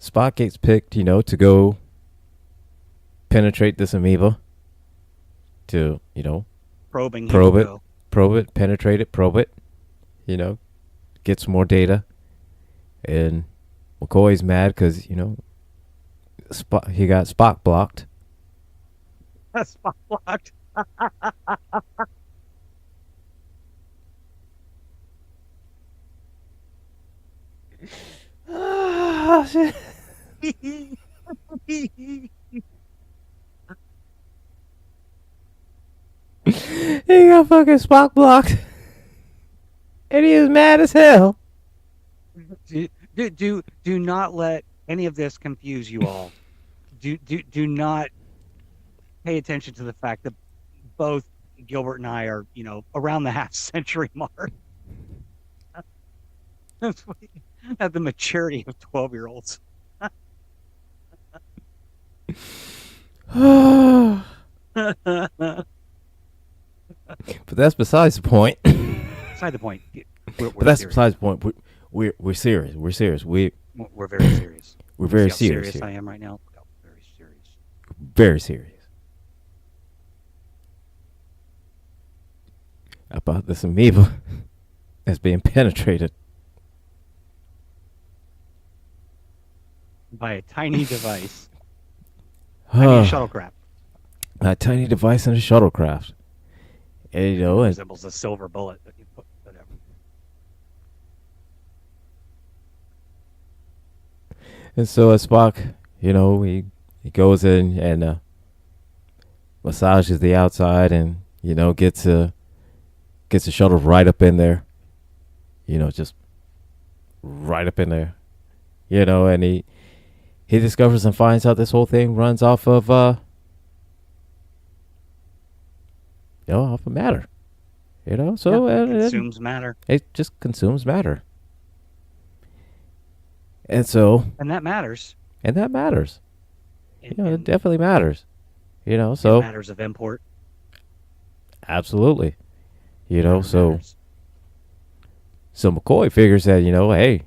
B: Spock gets picked, to go penetrate this amoeba. To, probe it, penetrate it, probe it, get some more data. And McCoy's mad because, he got Spock blocked.
A: Spock blocked.
B: Oh, shit.
A: He
B: got fucking Spock blocked. And he is mad as hell.
A: Do not let any of this confuse you all. Do not pay attention to the fact that both Gilbert and I are, around the half-century mark. Have the maturity of 12-year-olds.
B: But that's besides the point.
A: Beside the point. We're
B: But that's
A: serious.
B: besides the point. We're serious. We're serious.
A: We're very serious.
B: We're very
A: See how
B: serious.
A: serious I am right now? Oh, very serious.
B: Very serious about this amoeba that's being penetrated
A: By a tiny device. I mean, a shuttlecraft.
B: A tiny device in a shuttlecraft. And, you know,
A: It
B: and
A: resembles a silver bullet that you put, whatever.
B: so as Spock, you know, he goes in and massages the outside, and you know gets the shuttle right up in there. You know, just right up in there. You know, and he discovers and finds out this whole thing runs off of off of matter. You know, so
A: it consumes matter.
B: It just consumes matter. And so,
A: And that matters.
B: you know, it definitely matters. You know, so
A: matters of import.
B: Absolutely. You know,
A: Matters.
B: so McCoy figures that, you know, hey,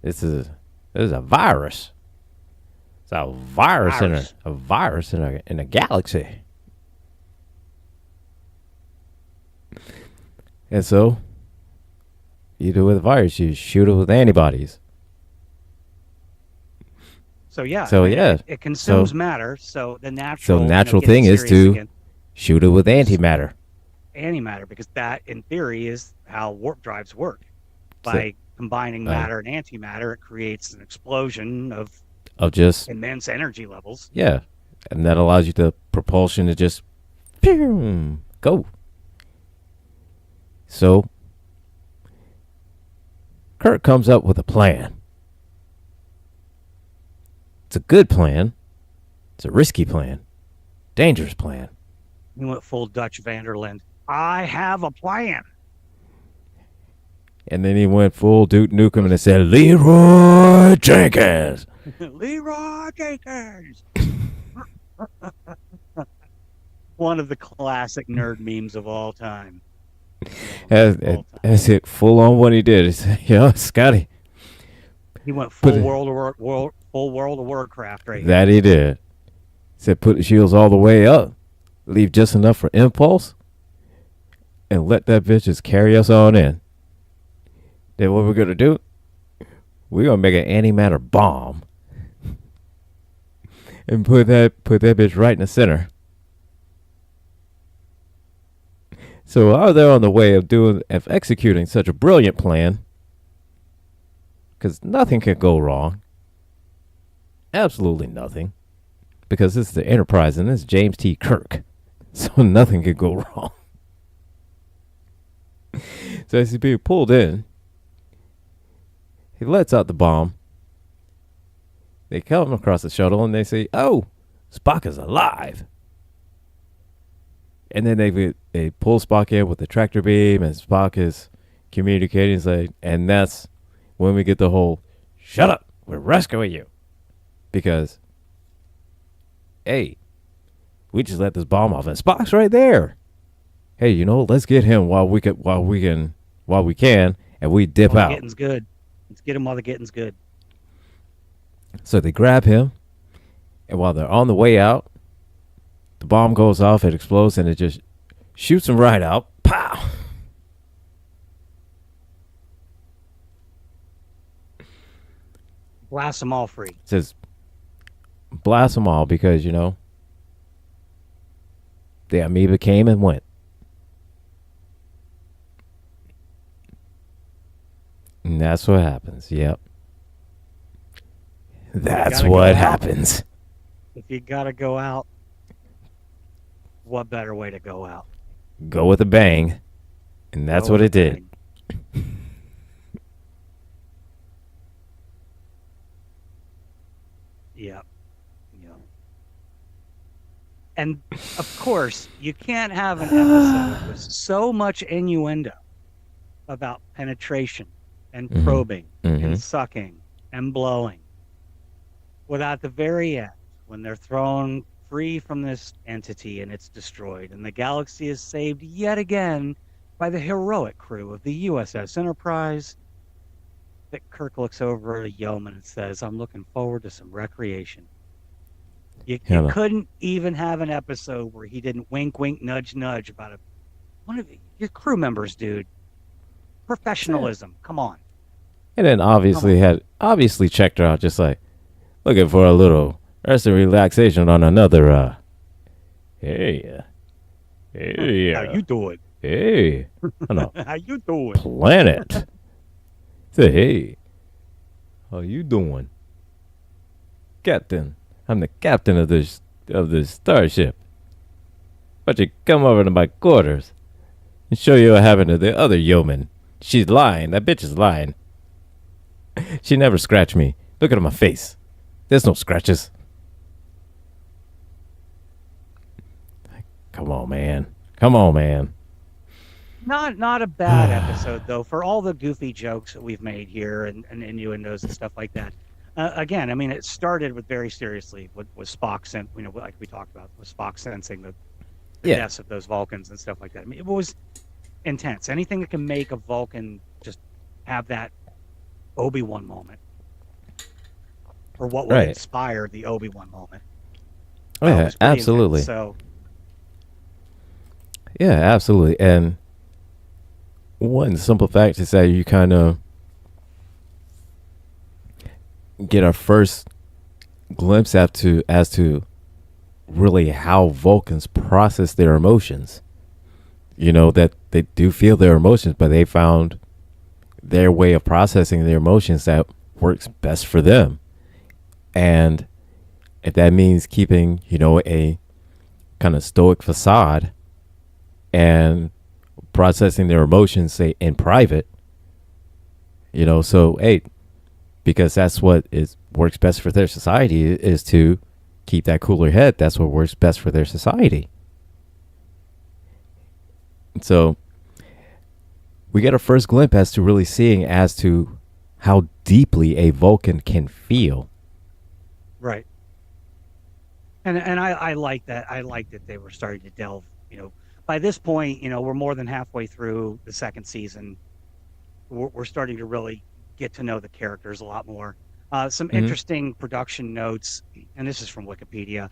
B: this is a virus. It's a virus in a galaxy. And so you do with a virus, you shoot it with antibodies.
A: So yeah.
B: So yeah.
A: It consumes
B: So-
A: matter. So the natural
B: natural
A: getting
B: thing is
A: serious
B: to
A: again,
B: shoot it with antimatter.
A: antimatter, because that in theory is how warp drives work. By combining matter and antimatter, it creates an explosion of
B: Just
A: immense energy levels.
B: yeah. And that allows you the propulsion to just pew, go. So Kirk comes up with a plan. It's a good plan. It's a risky plan. Dangerous plan.
A: He went full Dutch Vanderland. I have a plan.
B: And then he went full Duke Nukem and said, Leroy Jenkins.
A: Leroy Jenkins. One of the classic nerd memes of all time.
B: That's it. Full on what he did. He said, Scotty.
A: He went full World of Warcraft right here.
B: That he did. Said put the shields all the way up. Leave just enough for impulse. And let that bitch just carry us on in. Then what we're going to do? We're going to make an antimatter bomb. And put that bitch right in the center. So while they're on the way of executing such a brilliant plan, because nothing can go wrong, absolutely nothing, because this is the Enterprise and this is James T. Kirk, so nothing can go wrong. So as he's being pulled in, he lets out the bomb. They come across the shuttle and they say, "Oh, Spock is alive." And then they pull Spock in with the tractor beam, and Spock is communicating. He's like, and that's when we get the whole, "Shut up, we're rescuing you," because, hey, we just let this bomb off, and Spock's right there. Hey, let's get him while we can, and we dip
A: While
B: out.
A: the getting's good. Let's get him while the getting's good.
B: So they grab him, and while they're on the way out, the bomb goes off, it explodes, and it just shoots him right out. Pow!
A: Blast them all free.
B: It says, blast them all because, the amoeba came and went. And that's what happens. Yep. That's what happens.
A: If you gotta go out, what better way to go out?
B: Go with a bang. And that's what it did.
A: Yep. And of course, you can't have an episode with so much innuendo about penetration and probing and sucking and blowing without the very end when they're thrown free from this entity and it's destroyed, and the galaxy is saved yet again by the heroic crew of the U.S.S. Enterprise, that Kirk looks over at a yeoman and says, "I'm looking forward to some recreation." You couldn't even have an episode where he didn't wink, wink, nudge, nudge about one of your crew members, dude. Professionalism. Come on.
B: And then obviously checked her out, just like looking for a little rest and relaxation on another. Hey,
A: how you doing?
B: Hey,
A: how you doing?
B: Planet. Say, hey, how you doing, Captain? I'm the captain of this starship. But you come over to my quarters and show you what happened to the other yeoman. She's lying. That bitch is lying. She never scratched me. Look at my face. There's no scratches. Come on, man.
A: Not a bad episode though, for all the goofy jokes that we've made here and innuendos and stuff like that. Again, I mean, it started with very seriously with Spock, like we talked about, with Spock sensing the deaths of those Vulcans and stuff like that. I mean, it was intense. Anything that can make a Vulcan just have that Obi-Wan moment, or what would inspire the Obi-Wan moment.
B: Oh, yeah, absolutely.
A: So,
B: yeah, absolutely. And one simple fact is that you kind of get our first glimpse as to really how Vulcans process their emotions. You know, that they do feel their emotions, but they found their way of processing their emotions that works best for them. And if that means keeping, a kind of stoic facade and processing their emotions, say, in private, so, hey, because that's what works best for their society, is to keep that cooler head. That's what works best for their society. So we get our first glimpse as to really seeing as to how deeply a Vulcan can feel.
A: Right. And I like that. I like that they were starting to delve, by this point, we're more than halfway through the second season. We're starting to really get to know the characters a lot more. Some interesting production notes, and this is from Wikipedia.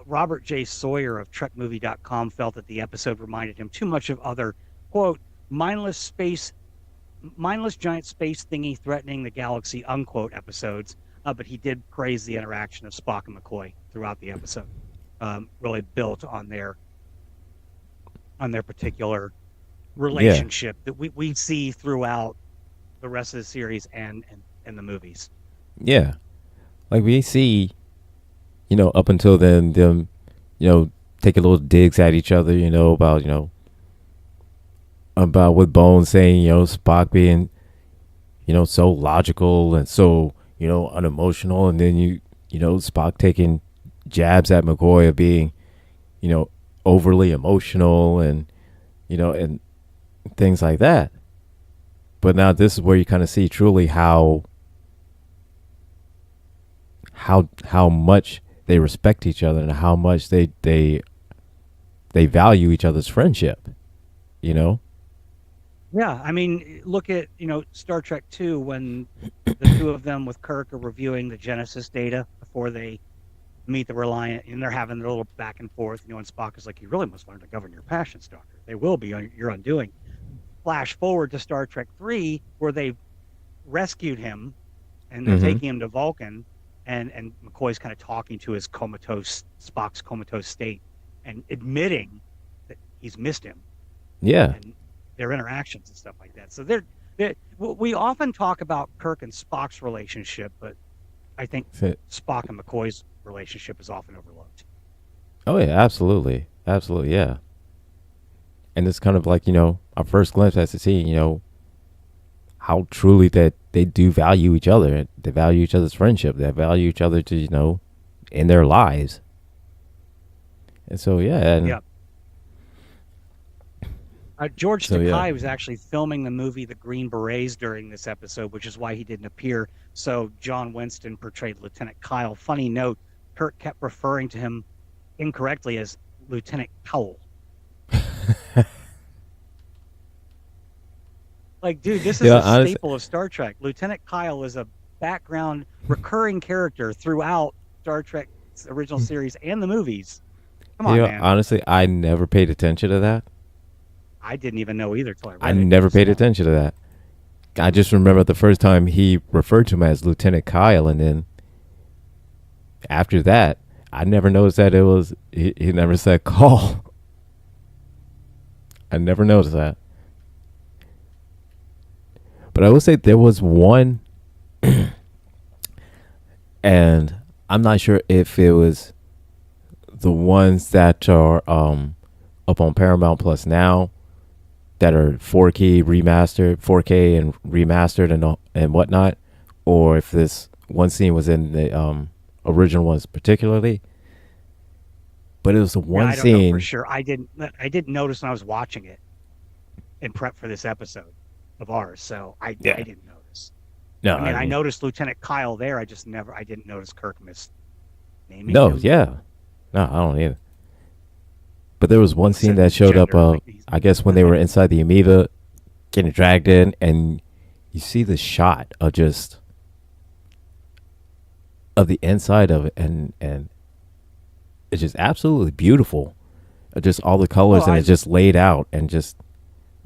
A: Robert J. Sawyer of TrekMovie.com felt that the episode reminded him too much of other, quote, mindless giant space thingy threatening the galaxy, unquote, episodes. But he did praise the interaction of Spock and McCoy throughout the episode. Really built on their particular relationship that we see throughout the rest of the series and the movies.
B: Yeah. Like we see, up until then, them, taking little digs at each other, about with Bones saying, Spock being, so logical and so, unemotional. And then Spock taking jabs at McCoy of being, overly emotional and, and things like that. But now this is where you kind of see truly how much they respect each other and how much they value each other's friendship, Yeah,
A: I mean, look at, Star Trek 2 when the two of them with Kirk are reviewing the Genesis data before they meet the Reliant, and they're having their little back and forth, and Spock is like, "You really must learn to govern your passions, Doctor. They will be your undoing." Flash forward to Star Trek 3 where they've rescued him and they're taking him to Vulcan, and McCoy's kind of talking to Spock's comatose state and admitting that he's missed him.
B: Yeah.
A: And their interactions and stuff like that. So we often talk about Kirk and Spock's relationship, but I think Spock and McCoy's relationship is often overlooked.
B: Oh yeah, absolutely, yeah. And it's kind of like our first glimpse as to see how truly that they do value each other. They value each other's friendship. They value each other to in their lives. And so yeah.
A: George Takei was actually filming the movie The Green Berets during this episode, which is why he didn't appear. So John Winston portrayed Lieutenant Kyle. Funny note, Kirk kept referring to him incorrectly as Lieutenant Cowell. Like, dude, this is a staple of Star Trek. Lieutenant Kyle is a background recurring character throughout Star Trek's original series and the movies. Come on, man.
B: Honestly, I never paid attention to that.
A: I didn't even know either till I read it.
B: I never paid attention to that. I just remember the first time he referred to him as Lieutenant Kyle, and then after that, I never noticed that it was, he never said call. I never noticed that. But I will say there was one, and I'm not sure if it was the ones that are up on Paramount Plus now that are 4K and remastered and whatnot, or if this one scene was in the original ones particularly. But it was the one
A: I don't
B: scene
A: know for sure. I didn't notice when I was watching it in prep for this episode of ours, so I didn't notice.
B: No,
A: I mean, I noticed Lieutenant Kyle there. I didn't notice Kirk naming
B: no,
A: him.
B: yeah. No, I don't either. But there was one scene that showed up, I guess, when they were inside the amoeba, getting dragged in, and you see the shot of just of the inside of it, and it's just absolutely beautiful. Just all the colors, and it's just laid out, and just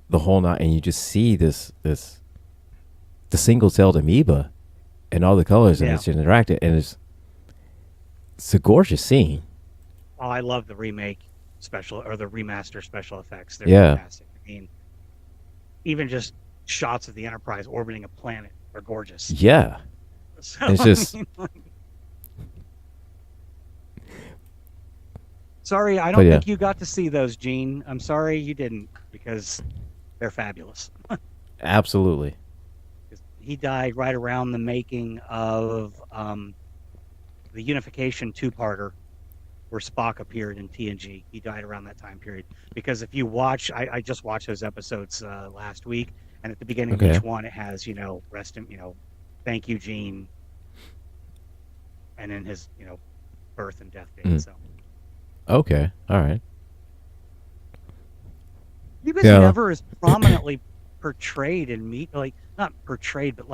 B: the whole night, and you just see the single-celled amoeba, and all the colors, and it's just interactive, and it's a gorgeous scene.
A: Oh, I love the remake the remaster special effects. They're fantastic. I mean, even just shots of the Enterprise orbiting a planet are gorgeous.
B: Yeah. So, it's just...
A: Sorry, I don't think you got to see those, Gene. I'm sorry you didn't, because they're fabulous.
B: Absolutely.
A: He died right around the making of the Unification two-parter, where Spock appeared in TNG. He died around that time period. Because if you watch, I just watched those episodes last week, and at the beginning of each one, it has, rest him, thank you, Gene, and then his, birth and death date. So.
B: Okay, all right.
A: He was never as prominently portrayed in not portrayed, but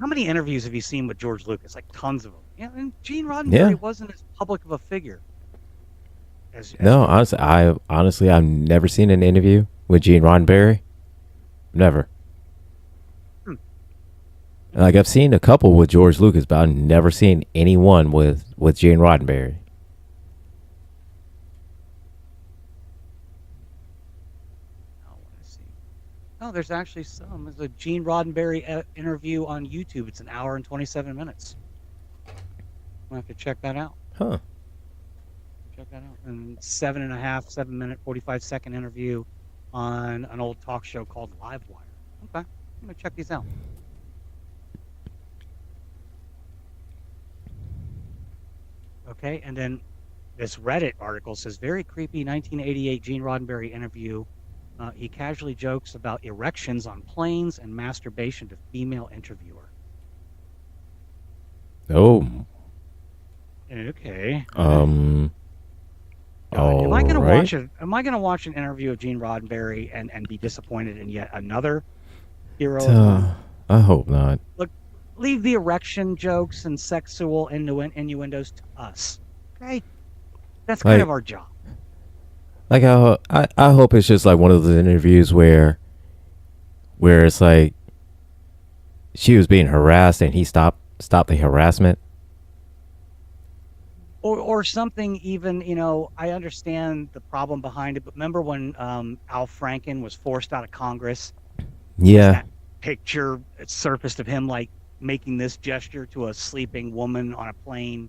A: how many interviews have you seen with George Lucas? Like tons of them. Yeah, and Gene Roddenberry wasn't as public of a figure.
B: Honestly, I've never seen an interview with Gene Roddenberry. Never. Like, I've seen a couple with George Lucas, but I've never seen anyone with Gene Roddenberry.
A: Oh, there's actually some. There's a Gene Roddenberry interview on YouTube. It's an hour and 27 minutes. I'll have to check that out.
B: Huh.
A: Check that out. And 7-minute, 45-second interview on an old talk show called Livewire. Okay. I'm going to check these out. Okay, and then this Reddit article says, very creepy 1988 Gene Roddenberry interview. He casually jokes about erections on planes and masturbation to female interviewer.
B: Oh.
A: Okay.
B: Am
A: I going to watch an interview of Gene Roddenberry and be disappointed in yet another hero?
B: I hope not.
A: Look, leave the erection jokes and sexual innuendos to us. Okay? That's kind of our job.
B: Like, I hope it's just like one of those interviews where it's like she was being harassed and he stopped the harassment.
A: Or something even, I understand the problem behind it, but remember when Al Franken was forced out of Congress?
B: Yeah.
A: That picture surfaced of him making this gesture to a sleeping woman on a plane.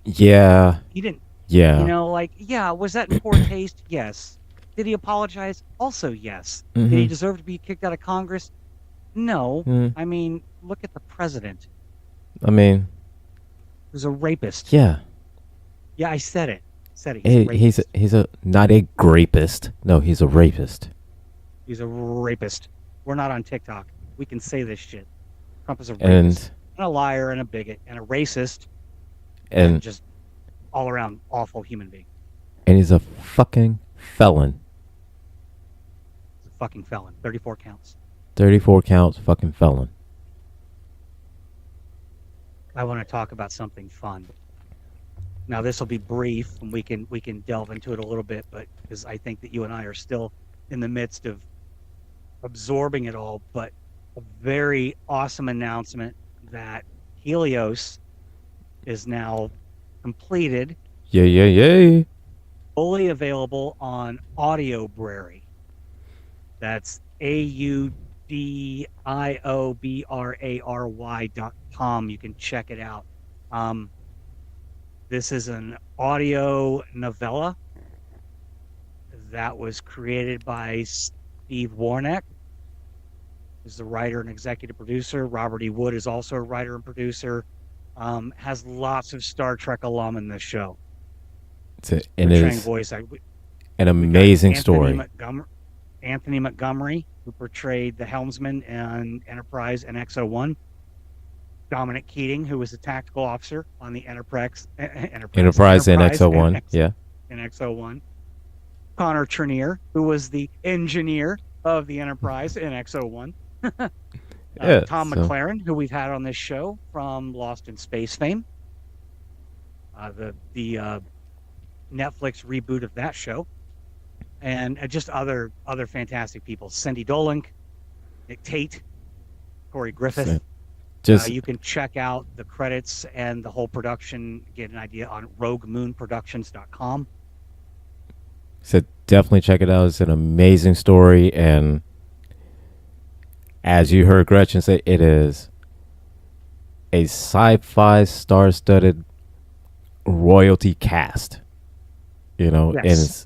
B: Yeah.
A: He didn't.
B: Yeah.
A: Was that in poor taste? Yes. Did he apologize? Also, yes.
B: Mm-hmm.
A: Did he deserve to be kicked out of Congress? No. I mean, look at the president. He was a rapist.
B: Yeah.
A: Yeah, I said it.
B: He's not a grapist. No, he's a rapist.
A: He's a rapist. We're not on TikTok. We can say this shit. Trump is a rapist. And a liar and a bigot and a racist.
B: And
A: just all around awful human being.
B: And he's a fucking felon.
A: He's a fucking felon. 34 counts.
B: 34 counts, fucking felon.
A: I want to talk about something fun. Now this will be brief, and we can delve into it a little bit, but because I think that you and I are still in the midst of absorbing it all. But a very awesome announcement that Helios is now completed.
B: Yay.
A: Fully available on Audiobrary. That's AUDIOBRARY.com. You can check it out. This is an audio novella that was created by Steve Warneck, who's the writer and executive producer. Robert E. Wood is also a writer and producer. Has lots of Star Trek alum in this show.
B: It is
A: voice.
B: an amazing story.
A: Anthony Montgomery, who portrayed the helmsman in Enterprise and X-01. Dominic Keating, who was the tactical officer on the Enterprise and
B: X-01.
A: In X-01. Connor Trenier, who was the engineer of the Enterprise in X-01. Tom McLaren, who we've had on this show from Lost in Space fame. The Netflix reboot of that show. And just other fantastic people. Cindy Dolink, Nick Tate, Corey Griffith. You can check out the credits and the whole production, get an idea on roguemoonproductions.com.
B: So definitely check it out. It's an amazing story, and as you heard Gretchen say, it is a sci-fi star-studded royalty cast.
A: Yes.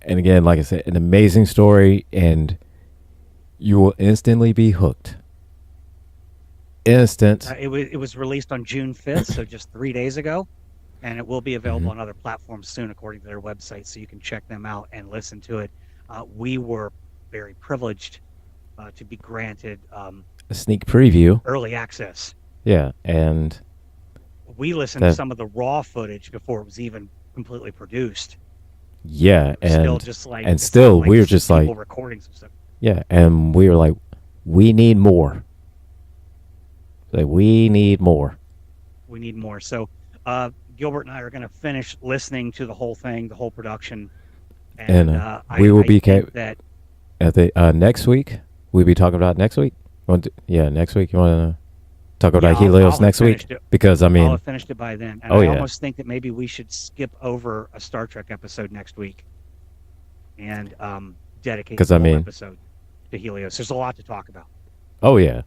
B: And again, like I said, an amazing story, and you will instantly be hooked.
A: It was released on June 5th, so just 3 days ago, and it will be available on other platforms soon, according to their website, so you can check them out and listen to it. We were very privileged to be granted
B: a sneak preview,
A: early access.
B: Yeah, and
A: we listened to some of the raw footage before it was even completely produced.
B: Yeah, and
A: still just like,
B: and still we were just like
A: recording some stuff.
B: Yeah, and we were like, we need more. Like, we need more.
A: We need more. So Gilbert and I are going to finish listening to the whole thing, the whole production, and
B: we will be at the next week. We'll be talking about next week. Next week. You want to talk about Helios next week? Because
A: I'll have finished it by then. And I almost think that maybe we should skip over a Star Trek episode next week and dedicate the whole episode to Helios. There's a lot to talk about.
B: Oh yeah.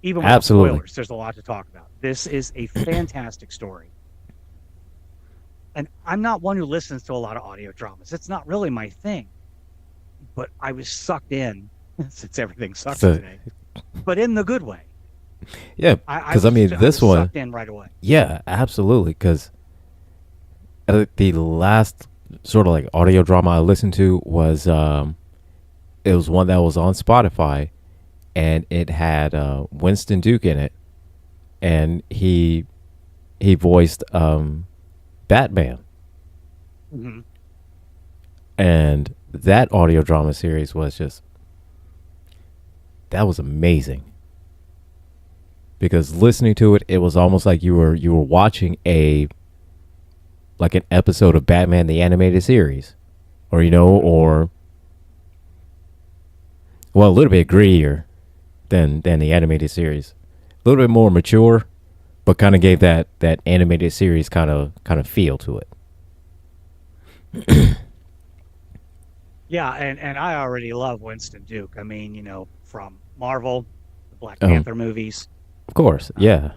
A: Even with spoilers, there's a lot to talk about. This is a fantastic story. And I'm not one who listens to a lot of audio dramas. It's not really my thing. But I was sucked in, since everything sucks today, but in the good way.
B: Yeah, because I was
A: sucked in right away.
B: Yeah, absolutely. Because the last sort of like audio drama I listened to was it was one that was on Spotify, and it had Winston Duke in it, and he voiced Batman.
A: Mm-hmm.
B: And that audio drama series was that was amazing. Because listening to it, it was almost like you were watching an episode of Batman the Animated Series, or a little bit grittier than the animated series, a little bit more mature, but kind of gave that animated series kind of feel to it.
A: Yeah, and I already love Winston Duke. I mean, from Marvel, the Black Panther movies.
B: Of course, yeah.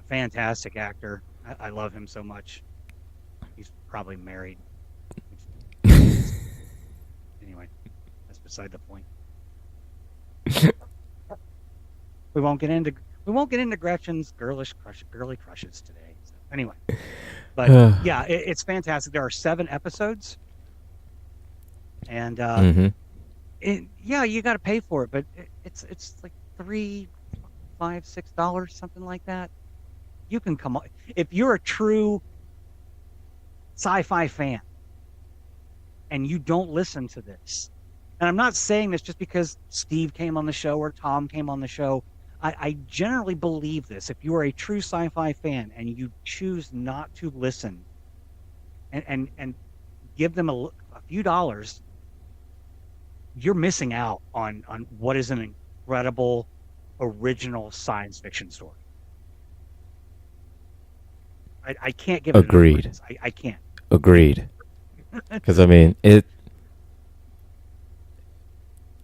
A: Fantastic actor. I love him so much. He's probably married. Anyway, that's beside the point. We won't get into Gretchen's girly crushes today. So, anyway, but it's fantastic. There are 7 episodes, and you got to pay for it, but it's like $3, $5, $6, something like that. You can come on. If you're a true sci-fi fan and you don't listen to this, and I'm not saying this just because Steve came on the show or Tom came on the show. I generally believe this. If you are a true sci-fi fan and you choose not to listen and give them a few dollars, you're missing out on what is an incredible original science fiction story. I can't give it
B: Agreed.
A: I can't.
B: Agreed. Because I mean,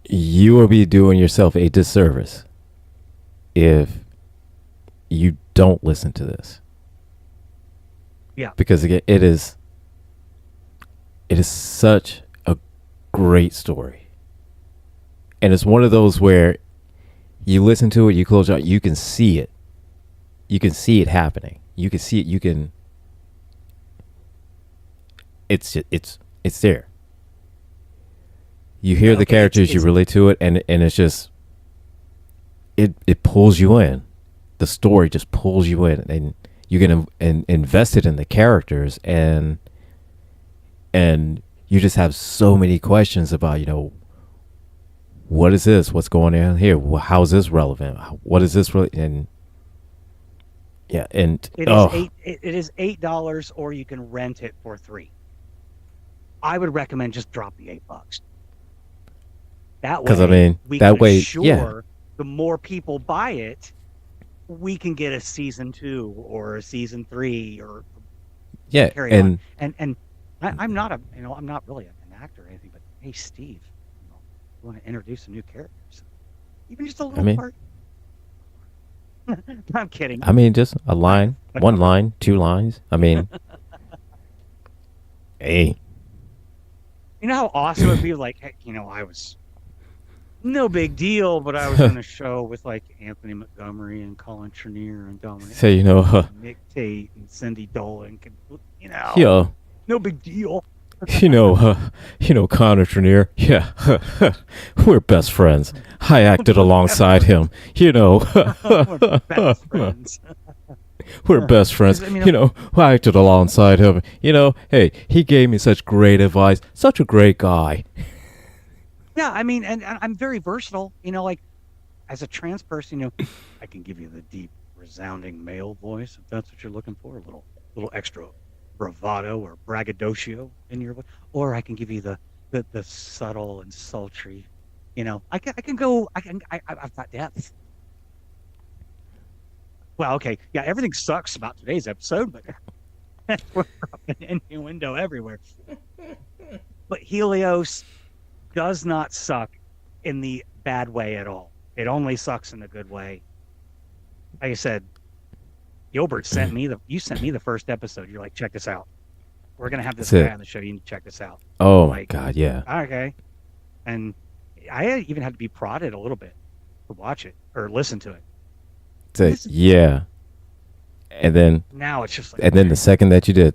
B: you will be doing yourself a disservice if you don't listen to this.
A: Yeah.
B: Because again, it is such a great story. And it's one of those where you listen to it, you close your eyes, you can see it. You can see it happening. You can see it, it's there. You hear the characters, you relate to it, and it's just it pulls you in. The story just pulls you in, and you get invested in the characters, and you just have so many questions about, what is this? What's going on here? How is this relevant? What is this really? And yeah, and
A: it is $8, or you can rent it for $3. I would recommend just drop the $8. That way,
B: because I mean, that way,
A: sure, the more people buy it, we can get a season 2 or a season 3 or carry on. And I'm not I'm not really an actor or anything, but hey, Steve, you want to introduce some new characters, even just a little part. I'm kidding.
B: I mean, just a line, one line, 2 lines. I mean, hey,
A: you know how awesome it would be? Like, hey, I was no big deal, but I was on a show with like Anthony Montgomery and Colin Chenier and Dominic.
B: So
A: Nick Tate and Cindy Dolan.
B: Yeah,
A: no big deal.
B: Connor Chenier. Yeah, we're best friends. I acted alongside him.
A: We're best friends.
B: We're best friends. I acted alongside him. Hey, he gave me such great advice. Such a great guy.
A: Yeah, I mean, and I'm very versatile. Like as a trans person, I can give you the deep, resounding male voice if that's what you're looking for. A little extra bravado or braggadocio in your voice, or I can give you the subtle and sultry. I've got depth. Well, okay, yeah, everything sucks about today's episode, but we're dropping innuendo everywhere. But Helios does not suck in the bad way at all. It only sucks in the good way. Like I said, Gilbert sent me the first episode. You're like, check this out. We're gonna have this guy on the show. You need to check this out.
B: Oh my God, yeah.
A: Okay. And I even had to be prodded a little bit to watch it or listen to it.
B: Yeah. And then
A: now it's just like,
B: and then the second that you did,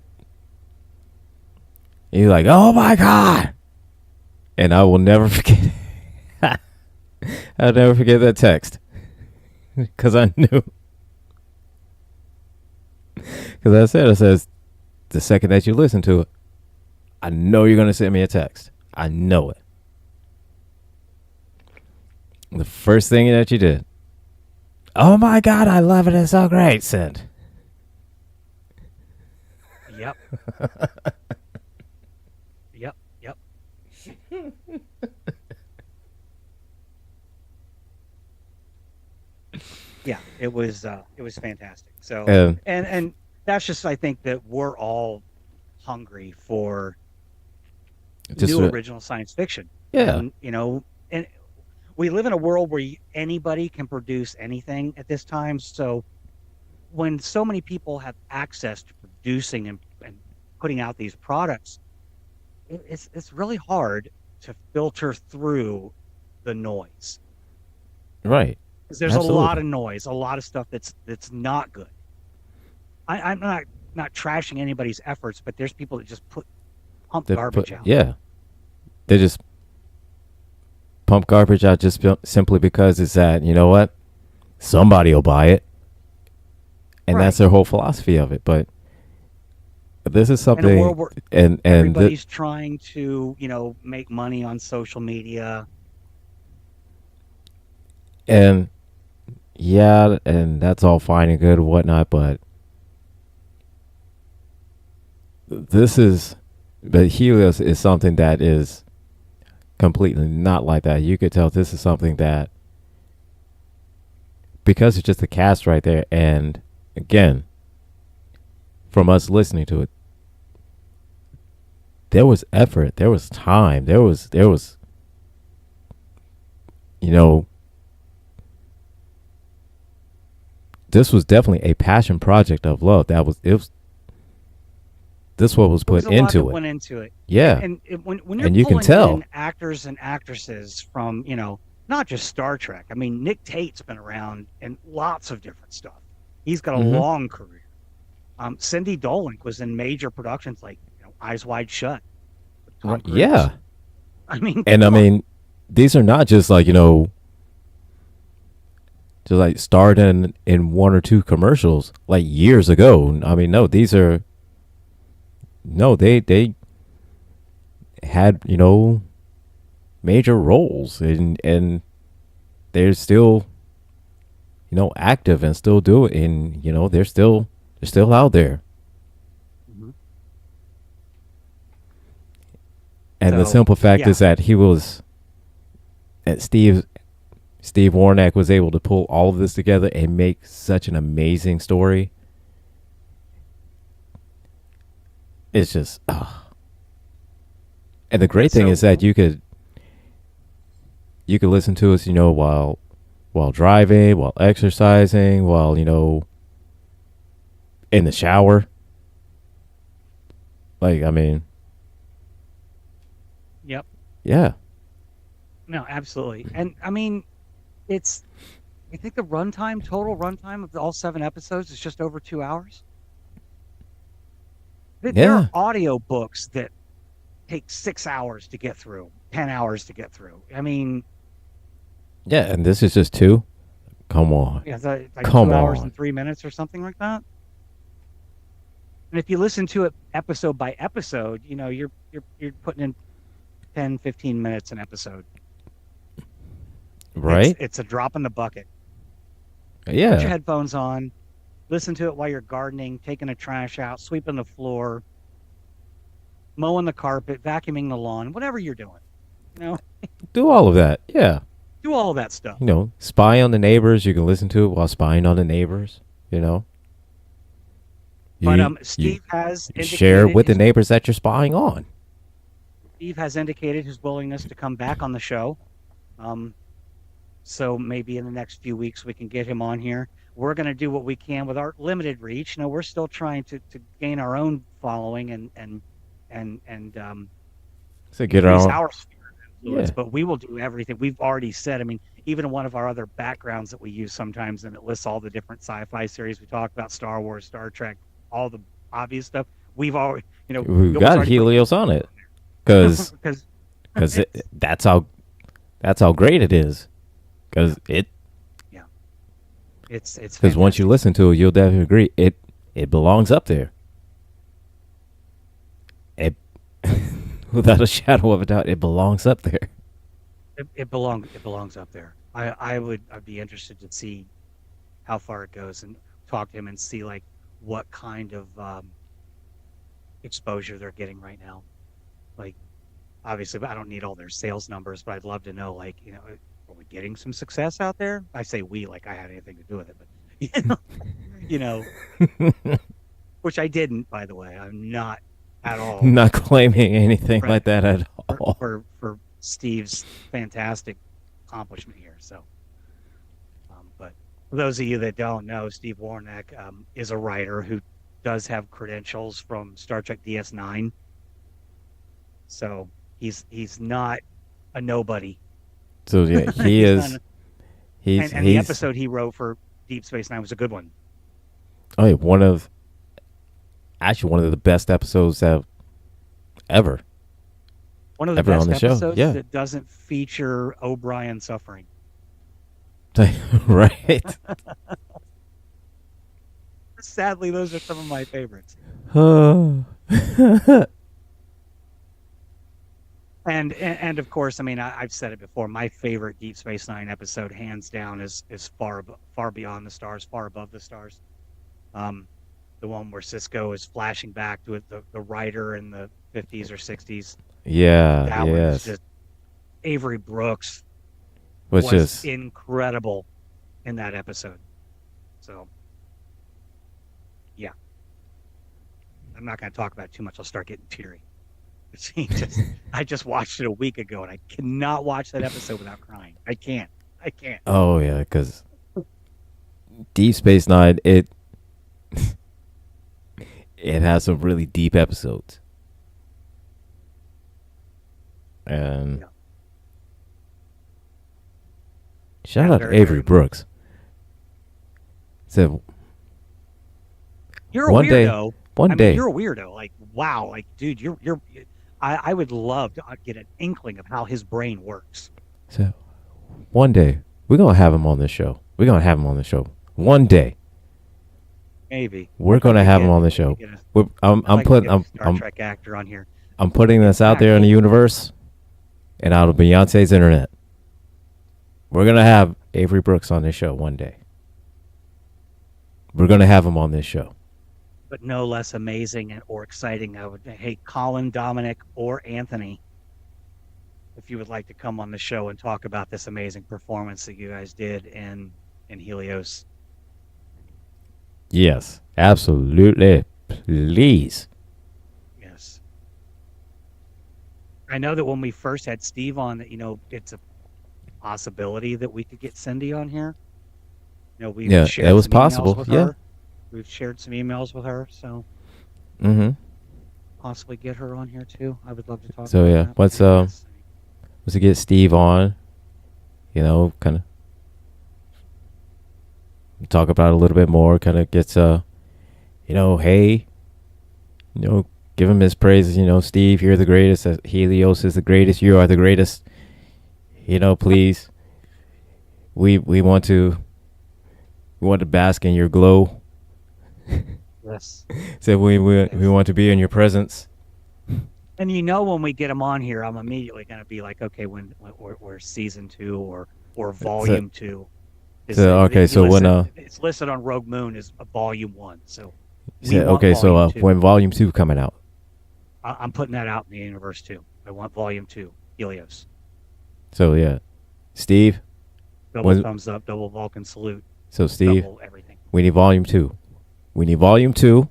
B: you're like, oh my God. And I will never forget. I'll never forget that text. Because I knew. Because I says, the second that you listen to it, I know you're going to send me a text. I know it. The first thing that you did, oh my God, I love it. It's so great. Send.
A: Yep. Yep. Yeah, it was fantastic. So and that's just, I think that we're all hungry for new original science fiction.
B: Yeah.
A: And, and we live in a world where anybody can produce anything at this time. So when so many people have access to producing and putting out these products, it's really hard to filter through the noise.
B: Right.
A: Because there's a lot of noise, a lot of stuff that's not good. I'm not trashing anybody's efforts, but there's people that just pump garbage out.
B: Yeah. They just pump garbage out just simply because it's that, you know what? Somebody will buy it. and that's their whole philosophy of it. But this is
A: In a
B: something,
A: world where
B: and
A: everybody's trying to, make money on social media.
B: and yeah, and that's all fine and good and whatnot, but but Helios is something that is completely not like that. You could tell this is something that, because it's just the cast right there, and again, from us listening to it, there was effort, there was time, there was this was definitely a passion project of love. This what was put into it.
A: Went into it.
B: Yeah,
A: and when you're
B: you can tell
A: in actors and actresses from not just Star Trek. I mean, Nick Tate's been around in lots of different stuff. He's got a long career. Cindy Dolink was in major productions like Eyes Wide Shut.
B: Yeah,
A: I mean,
B: these are not just like just like starred in one or two commercials like years ago. I mean, no, these are they had major roles, and they're still active and still do it, and they're still out there.
A: Mm-hmm.
B: And the simple fact is that Steve Warnack was able to pull all of this together and make such an amazing story. It's just, and the great thing is that you could listen to us, while driving, while exercising, while in the shower. Like, I mean,
A: yep.
B: Yeah.
A: No, absolutely. And I mean, I think the total runtime of all 7 episodes is just over 2 hours. There are audio books that take 6 hours to get through, 10 hours to get through. I mean,
B: yeah, and this is just 2. Come on.
A: Yeah, like
B: Come
A: 2 hours
B: on.
A: and 3 minutes or something like that. And if you listen to it episode by episode, you're putting in 10, 15 minutes an episode.
B: Right?
A: It's a drop in the bucket.
B: Yeah.
A: Put your headphones on. Listen to it while you're gardening, taking the trash out, sweeping the floor, mowing the carpet, vacuuming the lawn, whatever you're doing.
B: Do all of that. Yeah.
A: Do all of that stuff.
B: Spy on the neighbors. You can listen to it while spying on the neighbors.
A: But Steve has
B: share with the neighbors that you're spying on.
A: Steve has indicated his willingness to come back on the show. So maybe in the next few weeks we can get him on here. We're going to do what we can with our limited reach. We're still trying to gain our own following and
B: so get our
A: sphere of influence. Yeah. But we will do everything. We've already said. I mean, even one of our other backgrounds that we use sometimes, and it lists all the different sci-fi series we talk about: Star Wars, Star Trek, all the obvious stuff. We've already,
B: we've got Helios on it because that's how great it is. Because
A: it's
B: because once you listen to it, you'll definitely agree it belongs up there. It without a shadow of a doubt, it belongs up there.
A: It belongs up there. I'd be interested to see how far it goes and talk to him and see like what kind of exposure they're getting right now. Like, obviously, I don't need all their sales numbers, but I'd love to know, like, are we getting some success out there? I say we like I had anything to do with it, but which I didn't, by the way. I'm not at all
B: not claiming anything like that at all
A: for Steve's fantastic accomplishment here. So, but for those of you that don't know, Steve Warnack is a writer who does have credentials from Star Trek DS9. So he's not a nobody.
B: So yeah, he is.
A: And the episode he wrote for Deep Space Nine was a good one.
B: Oh, yeah, one of the best episodes ever.
A: One of the best episodes that doesn't feature O'Brien suffering.
B: Right.
A: Sadly, those are some of my favorites.
B: Oh.
A: And of course, I mean, I've said it before. My favorite Deep Space Nine episode, hands down, is far beyond the stars, far above the stars. Um, the one where Cisco is flashing back to the writer in the 50s or 60s.
B: Yeah,
A: That one is
B: yes.
A: just Avery Brooks
B: Was
A: was
B: just
A: incredible in that episode. So, yeah, I'm not going to talk about it too much. I'll start getting teary. I just watched it a week ago, and I cannot watch that episode without crying. I can't.
B: oh yeah, because Deep Space Nine it has some really deep episodes, and
A: Yeah.
B: shout
A: Yeah,
B: out to
A: very,
B: Avery
A: very
B: Brooks. So
A: You're a
B: one day,
A: weirdo.
B: one
A: I mean,
B: day,
A: you're a weirdo. Like, wow, like, dude, I would love to get an inkling of how his brain works.
B: so one day we're gonna have him on this show. We're gonna have him on the show one day.
A: Maybe
B: We're gonna have him on the show. I'm putting
A: a Star Trek actor on here.
B: I'm putting this out there in the universe, and out of Beyonce's internet. We're gonna have Avery Brooks on this show one day. We're gonna have him on this show.
A: But no less amazing or exciting. Hey, Colin, Dominic, or Anthony, if you would like to come on the show and talk about this amazing performance that you guys did in Helios.
B: Yes, absolutely. Please.
A: Yes. I know that when we first had Steve on, that it's a possibility that we could get Cindy on here. We've shared
B: it was
A: some emails
B: possible.
A: with
B: Yeah.
A: her. We've shared some emails with her, so possibly get her on here too. I would love to talk.
B: So
A: about
B: yeah,
A: that.
B: once we get Steve on, kind of talk about it a little bit more. Kind of gets hey, give him his praises. Steve, you're the greatest. Helios is the greatest. You are the greatest. Please. We want to bask in your glow.
A: Yes.
B: So we want to be in your presence.
A: And when we get him on here, I'm immediately going to be like, okay, when we're season 2 or volume 2.
B: So when
A: it's listed on Rogue Moon as a volume 1. So
B: when volume 2 coming out?
A: I'm putting that out in the universe too. I want volume 2, Helios.
B: So yeah, Steve.
A: Double thumbs up, double Vulcan salute.
B: So Steve,
A: double everything.
B: We need volume 2. We need volume 2.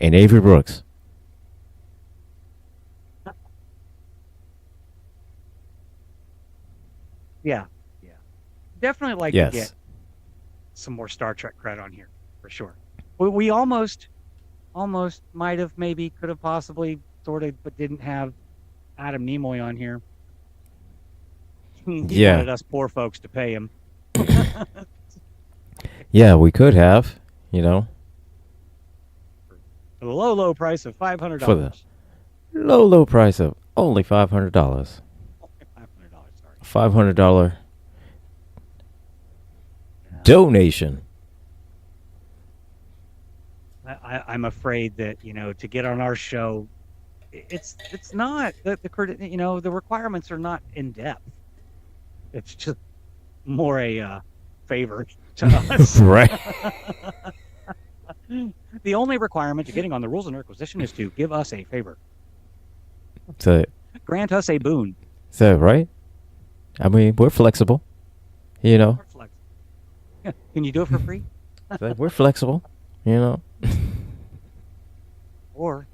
B: And Avery Brooks.
A: Yeah. Definitely like to get some more Star Trek cred on here, for sure. We almost might have, maybe, could have possibly, sort of, but didn't have Adam Nimoy on here. He wanted us poor folks to pay him.
B: Yeah, we could have,
A: For the low price of $500.
B: For the low price of only $500. $500, sorry. $500 donation.
A: I'm afraid that, to get on our show, it's not the requirements are not in depth. It's just more a favor to us.
B: Right.
A: The only requirement to getting on the Rules of Nerdquisition is to give us a favor.
B: So
A: grant us a boon.
B: So right. I mean, we're flexible.
A: We're flexible. Yeah. Can you do it for free?
B: So we're flexible.
A: Or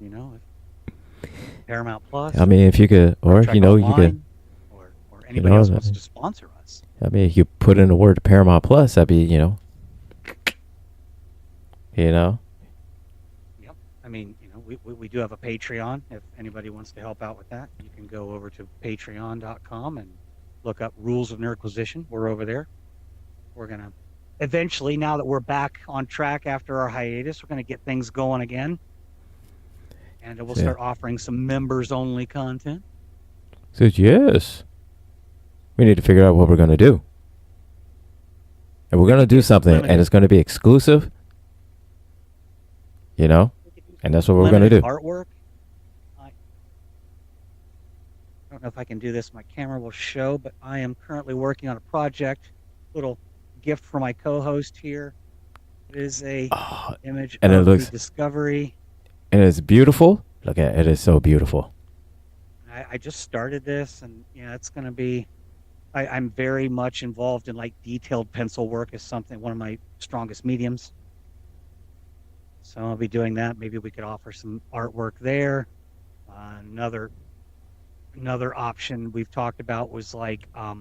A: Paramount Plus.
B: I mean, if you could, or you could,
A: or anybody else wants to sponsor us.
B: I mean, if you put in the word Paramount Plus, that'd be,
A: Yep. I mean, we do have a Patreon. If anybody wants to help out with that, you can go over to patreon.com and look up Rules of Nerdquisition. We're over there. We're gonna eventually, now that we're back on track after our hiatus, we're gonna get things going again. And we'll start offering some members-only content.
B: So yes, we need to figure out what we're going to do. And we're gonna do something,
A: limited.
B: and it's gonna be exclusive. You know, and that's what we're gonna do.
A: Artwork. I don't know if I can do this. My camera will show, but I am currently working on a project. Little gift for my co-host here. It is a image
B: and
A: of
B: it looks,
A: the Discovery.
B: And it's beautiful. Look at it. It is so beautiful.
A: I just started this, and it's going to be. I'm very much involved in like detailed pencil work is one of my strongest mediums. So I'll be doing that. Maybe we could offer some artwork there. Another option we've talked about was like I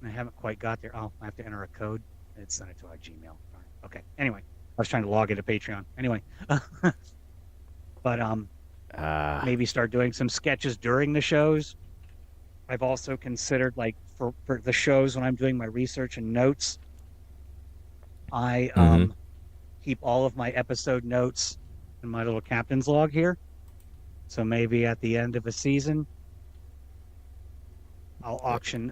A: haven't quite got there. Oh, I have to enter a code. It's sent it to our Gmail. Okay. Anyway, I was trying to log into Patreon. Anyway, but maybe start doing some sketches during the shows. I've also considered like for the shows when I'm doing my research and notes, I keep all of my episode notes in my little captain's log here. So maybe at the end of a season,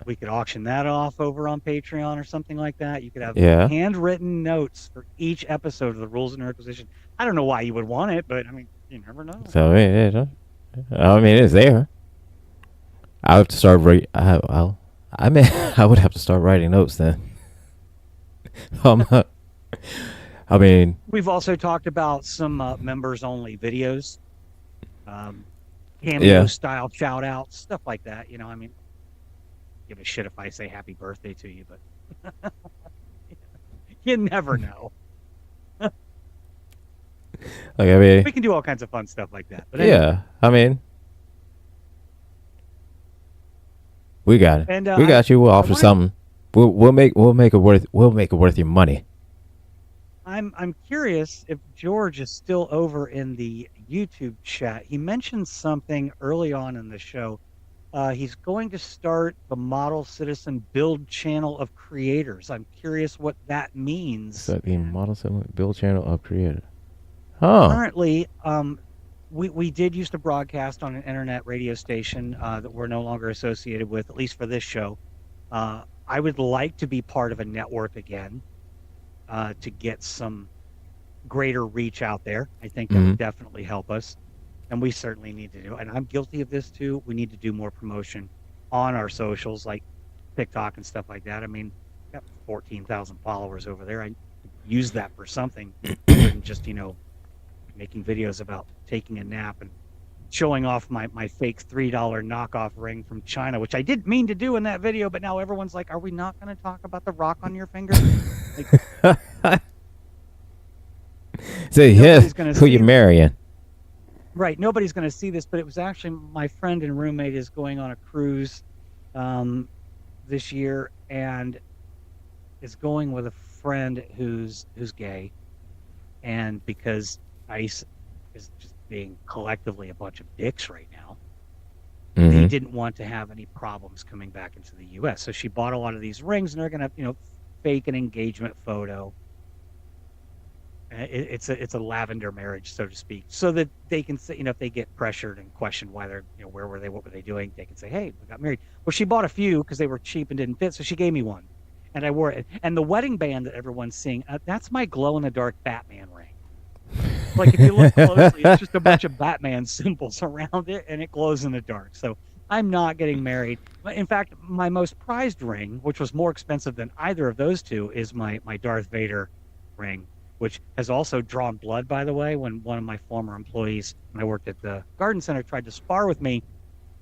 A: we could auction that off over on Patreon or something like that. You could have handwritten notes for each episode of the Rules of Nerdquisition. I don't know why you would want it, but I mean, you never know.
B: So I mean, it's there. I have to start I would have to start writing notes then. I mean,
A: we've also talked about some members only videos, cameo style shout outs, stuff like that. I mean, give a shit if I say happy birthday to you, but you never know.
B: Like, I mean,
A: we can do all kinds of fun stuff like that. But anyway.
B: I mean, we got it. And we got you. We'll offer something. We'll make it worth your money.
A: I'm curious if George is still over in the YouTube chat. He mentioned something early on in the show. He's going to start the Model Citizen build channel of creators. I'm curious what that means.
B: So the Model Citizen build channel of creators. Huh.
A: Currently, we did used to broadcast on an internet radio station that we're no longer associated with, at least for this show. I would like to be part of a network again to get some greater reach out there. I think that would definitely help us. And we certainly need to do, and I'm guilty of this too, we need to do more promotion on our socials like TikTok and stuff like that. I mean, I've got 14,000 followers over there. I use that for something other than just, making videos about taking a nap and showing off my fake $3 knockoff ring from China, which I didn't mean to do in that video, but now everyone's like, are we not going to talk about the rock on your finger?
B: Say, who you marrying?
A: Right, nobody's going to see this, but it was actually my friend and roommate is going on a cruise this year and is going with a friend who's gay, and because ICE is just being collectively a bunch of dicks right now, they didn't want to have any problems coming back into the U.S. So she bought a lot of these rings, and they're going to fake an engagement photo. It's a lavender marriage, so to speak, so that they can say, if they get pressured and questioned why they're, where were they, what were they doing, they can say, hey, we got married. Well, she bought a few because they were cheap and didn't fit, so she gave me one, and I wore it. And the wedding band that everyone's seeing, that's my glow-in-the-dark Batman ring. Like, if you look closely, it's just a bunch of Batman symbols around it, and it glows in the dark. So I'm not getting married. In fact, my most prized ring, which was more expensive than either of those two, is my Darth Vader ring, which has also drawn blood, by the way, when one of my former employees, when I worked at the garden center, tried to spar with me.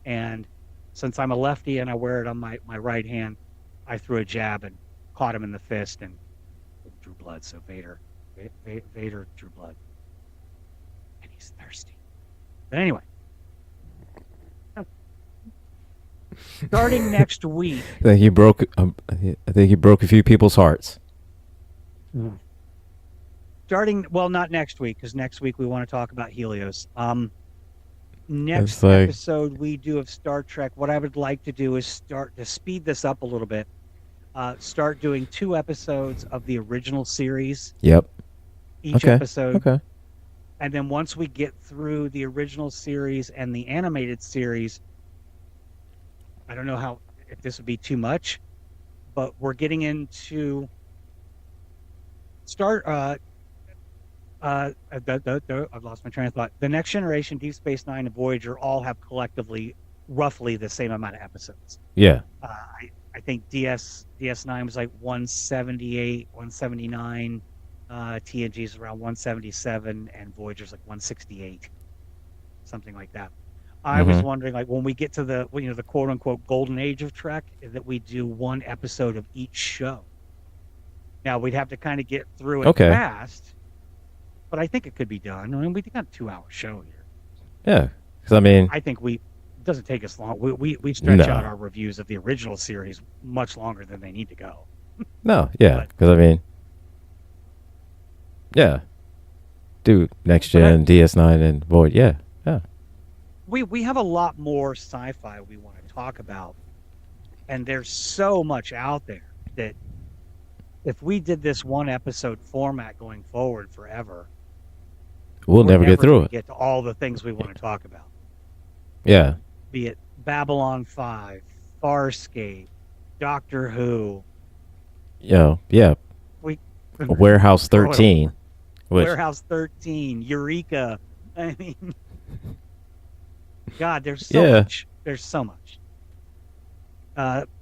A: And since I'm a lefty and I wear it on my right hand, I threw a jab and caught him in the fist and it drew blood. So Vader drew blood. And he's thirsty. But anyway. Starting next week.
B: I think he broke a few people's hearts.
A: Not next week, because next week we want to talk about Helios. Next episode we do of Star Trek, what I would like to do is start to speed this up a little bit. Start doing 2 episodes of the original series.
B: Yep.
A: Each episode. Okay. And then once we get through the original series and the animated series, I don't know if this would be too much, but we're getting into start. I've lost my train of thought. The Next Generation, Deep Space Nine, and Voyager all have collectively roughly the same amount of episodes.
B: Yeah.
A: I think DS9 was like 178, 179. TNG's around 177, and Voyager's like 168, something like that. I was wondering, like, when we get to the the quote unquote golden age of Trek, that we do one episode of each show. Now we'd have to kind of get through it fast, but I think it could be done. I mean, we got a 2-hour show here.
B: Yeah, because I mean,
A: I think it doesn't take us long. We stretch out our reviews of the original series much longer than they need to go.
B: No, yeah, because I mean, yeah, dude, Next Gen, DS9, and Void, yeah.
A: We have a lot more sci-fi we want to talk about, and there's so much out there that if we did this one episode format going forward forever,
B: we'll never get through it.
A: Get to all the things we want to talk about.
B: Yeah.
A: Be it Babylon 5, Farscape, Doctor Who.
B: Yeah. Warehouse 13.
A: Warehouse 13, Eureka. I mean, God, there's so much. There's so much.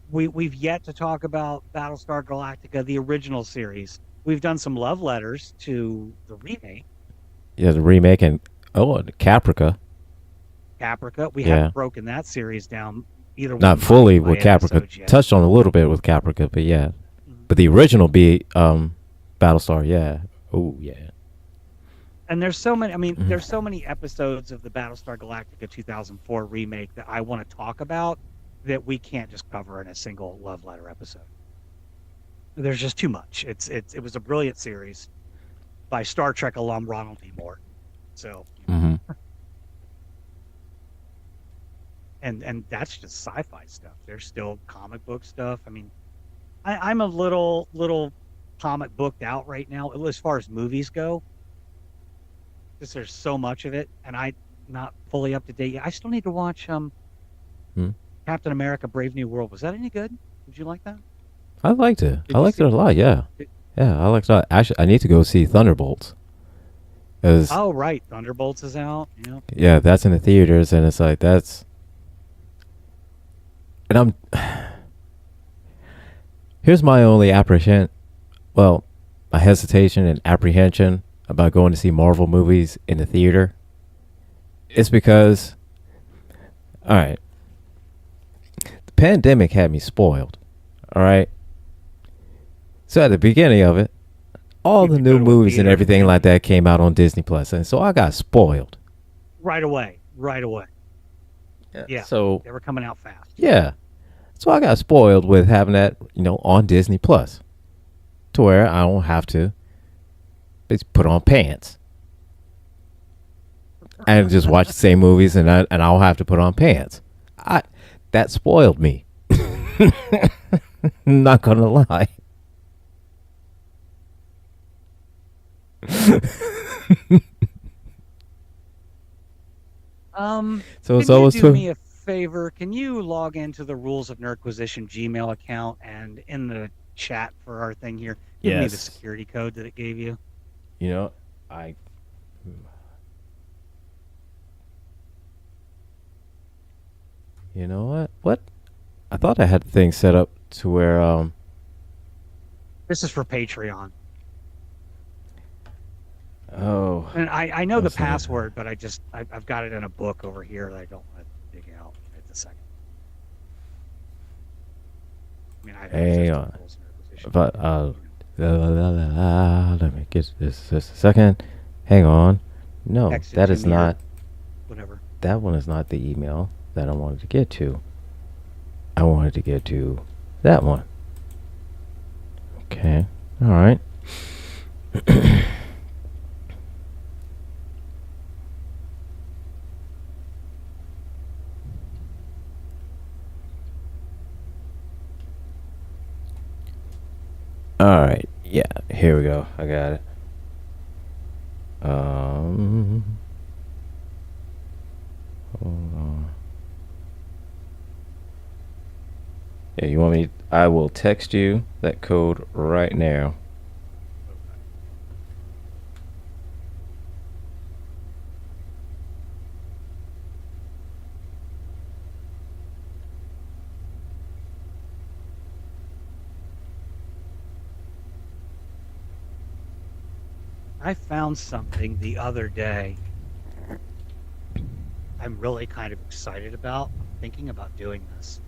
A: We've yet to talk about Battlestar Galactica, the original series. We've done some love letters to the remake.
B: Yeah, the remake and Caprica.
A: We haven't broken that series down either.
B: Not fully with Caprica. Touched on a little bit with Caprica, but yeah. But the original Battlestar, yeah. Oh yeah.
A: And there's so many. I mean, there's so many episodes of the Battlestar Galactica 2004 remake that I want to talk about that we can't just cover in a single love letter episode. There's just too much. It was a brilliant series by Star Trek alum Ronald D. Moore. So, and that's just sci-fi stuff. There's still comic book stuff. I mean, I'm a little comic booked out right now as far as movies go. Because there's so much of it, and I'm not fully up to date yet. I still need to watch Captain America: Brave New World. Was that any good? Did you like that?
B: I liked it. I liked it a lot. Yeah, I liked it. Actually, I need to go see Thunderbolts.
A: Oh right, Thunderbolts is out. Yeah.
B: Yeah, that's in the theaters, and it's like that's. And here's my only apprehension. Well, my hesitation and apprehension about going to see Marvel movies in the theater. It's because, all right, the pandemic had me spoiled. All right. So at the beginning of it, all the new movies and everything like that came out on Disney Plus, and so I got spoiled.
A: Right away. Yeah.
B: So
A: they were coming out fast.
B: Yeah. So I got spoiled with having that, on Disney Plus, to where I don't have to put on pants and just watch the same movies, and I don't have to put on pants. That spoiled me. Not gonna lie.
A: So it's always do me a favor. Can you log into the Rules of Nerdquisition Gmail account, and in the chat for our thing here, give me the security code that it gave you? You
B: know what? What? I thought I had things set up to where
A: This is for Patreon.
B: Oh.
A: And I know the password, but I've got it in a book over here that I don't want to dig out at the second. I mean,
B: hang on. But let me get this just a second. Hang on. No, that is not.
A: Whatever.
B: That one is not the email that I wanted to get to. I wanted to get to that one. Okay. All right. All right. Yeah. Here we go. I got it. Hold on. Yeah, you want me? I will text you that code right now.
A: I found something the other day I'm really kind of excited about. I'm thinking about doing this.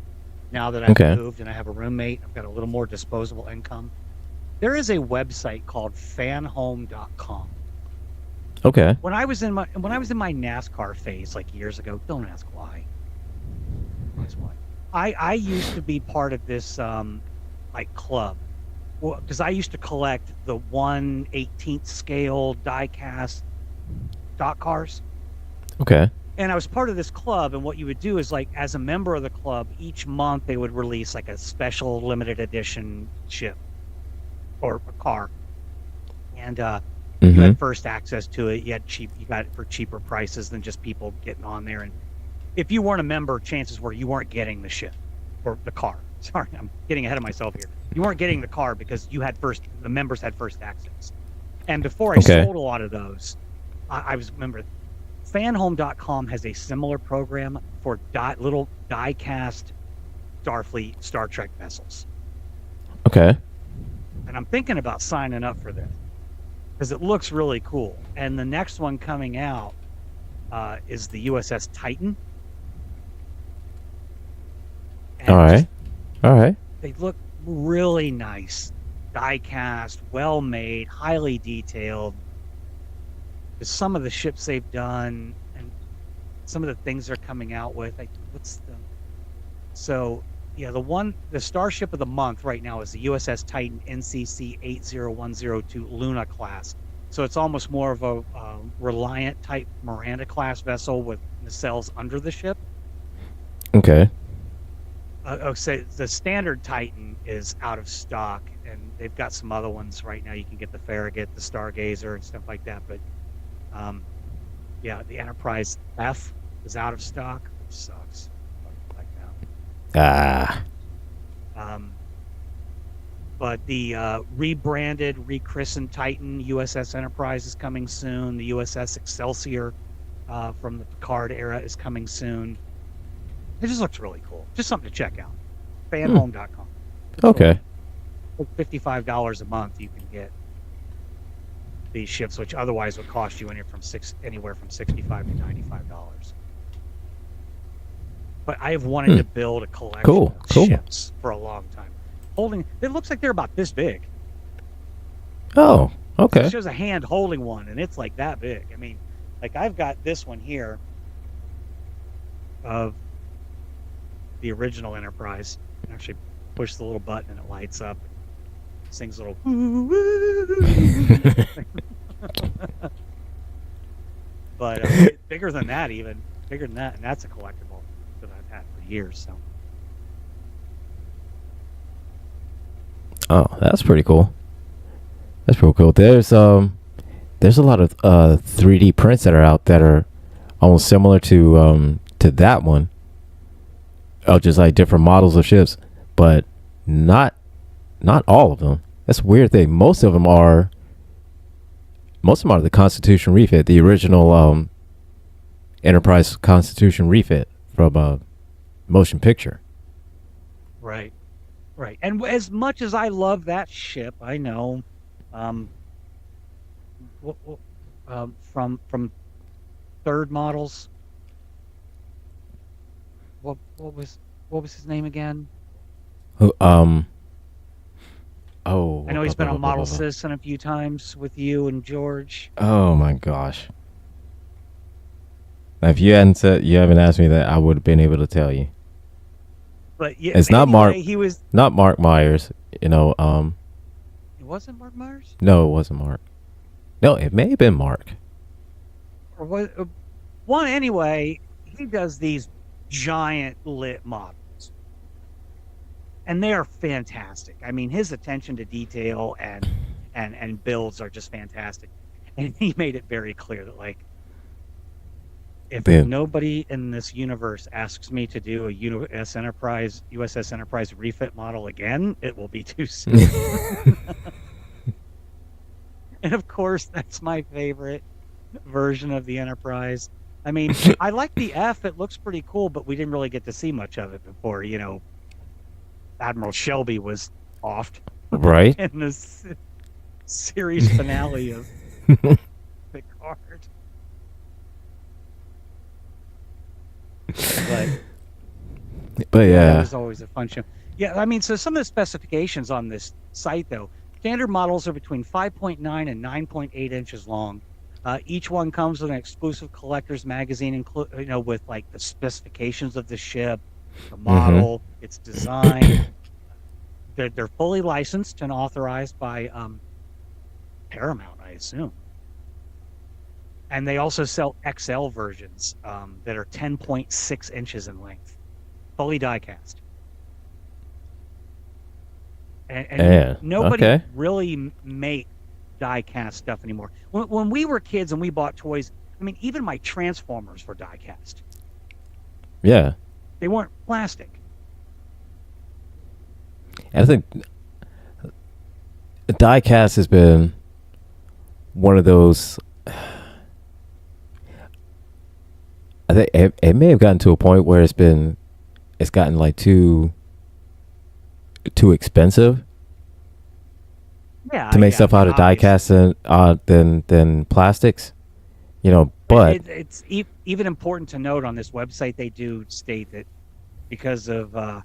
A: Now that I've
B: Okay.
A: moved and I have a roommate, I've got a little more disposable income. There is a website called fanhome.com.
B: Okay.
A: When I was in my NASCAR phase like years ago, don't ask why. That's why. I used to be part of this like club. Well, because I used to collect the 1/18th scale die-cast stock cars.
B: Okay.
A: And I was part of this club, and what you would do is, like, as a member of the club, each month they would release like a special limited edition ship or a car, and you had first access to it. You got it for cheaper prices than just people getting on there. And if you weren't a member, chances were you weren't getting the ship or the car. Sorry, I'm getting ahead of myself here. You weren't getting the car because the members had first access. And before I sold a lot of those, I was remember. Fanhome.com has a similar program for little die-cast Starfleet Star Trek vessels.
B: Okay.
A: And I'm thinking about signing up for this because it looks really cool. And the next one coming out is the U.S.S. Titan. And
B: All right.
A: They look really nice. Die-cast, well-made, highly detailed. Some of the ships they've done and some of the things they're coming out with, the starship of the month right now is the USS Titan NCC 80102 Luna class. So it's almost more of a Reliant type Miranda class vessel with nacelles under the ship.
B: Okay.
A: So the standard Titan is out of stock, and they've got some other ones right now. You can get the Farragut, the Stargazer, and stuff like that, but the Enterprise F is out of stock, which sucks. Like that. But the rebranded, rechristened Titan USS Enterprise is coming soon. The USS Excelsior from the Picard era is coming soon. It just looks really cool. Just something to check out. Fanhome.com.
B: Okay.
A: For $55 a month, you can get these ships, which otherwise would cost you anywhere from $65 to $95. But I have wanted to build a collection of ships for a long time. It looks like they're about this big.
B: Oh, okay.
A: So it shows a hand holding one, and it's like that big. I mean, like I've got this one here of the original Enterprise. I actually push the little button and it lights up. Sings a little but bigger than that, and that's a collectible that I've had for years. So
B: that's pretty cool. There's a lot of 3D prints that are out that are almost similar to that one, just like different models of ships, but not all of them. That's a weird thing. Most of them are the Constitution refit, the original Enterprise Constitution refit from a motion picture.
A: Right. And as much as I love that ship, I know from third models. What was his name again? I know he's been on Model Citizen a few times with you and George.
B: Oh my gosh! Now, if you haven't asked me that, I would have been able to tell you.
A: But yeah,
B: it's not Mark.
A: He was
B: not Mark Myers.
A: It wasn't Mark Myers.
B: No, it wasn't Mark. No, it may have been Mark.
A: Or was one anyway? He does these giant lit models. And they are fantastic. I mean, his attention to detail and builds are just fantastic. And he made it very clear that, like, if
B: Then
A: nobody in this universe asks me to do a USS Enterprise refit model again, it will be too soon. And of course, that's my favorite version of the Enterprise. I mean, I like the F. It looks pretty cool, but we didn't really get to see much of it before, Admiral Shelby was offed
B: right.
A: in this series finale of Picard. But
B: yeah,
A: it was always a fun show. Yeah, I mean, so some of the specifications on this site, though, standard models are between 5.9 and 9.8 inches long. Each one comes with an exclusive collector's magazine, with like the specifications of the ship, the model, its design. They're fully licensed and authorized by Paramount, I assume. And they also sell XL versions that are 10.6 inches in length, fully die-cast. And nobody really make die-cast stuff anymore. When we were kids and we bought toys, I mean, even my Transformers were die-cast.
B: Yeah.
A: They weren't plastic.
B: I think die-cast has been one of those. I think it may have gotten to a point where it's gotten like too expensive.
A: Yeah,
B: to make stuff out of die-cast than plastics, but
A: it's even important to note on this website, they do state that because of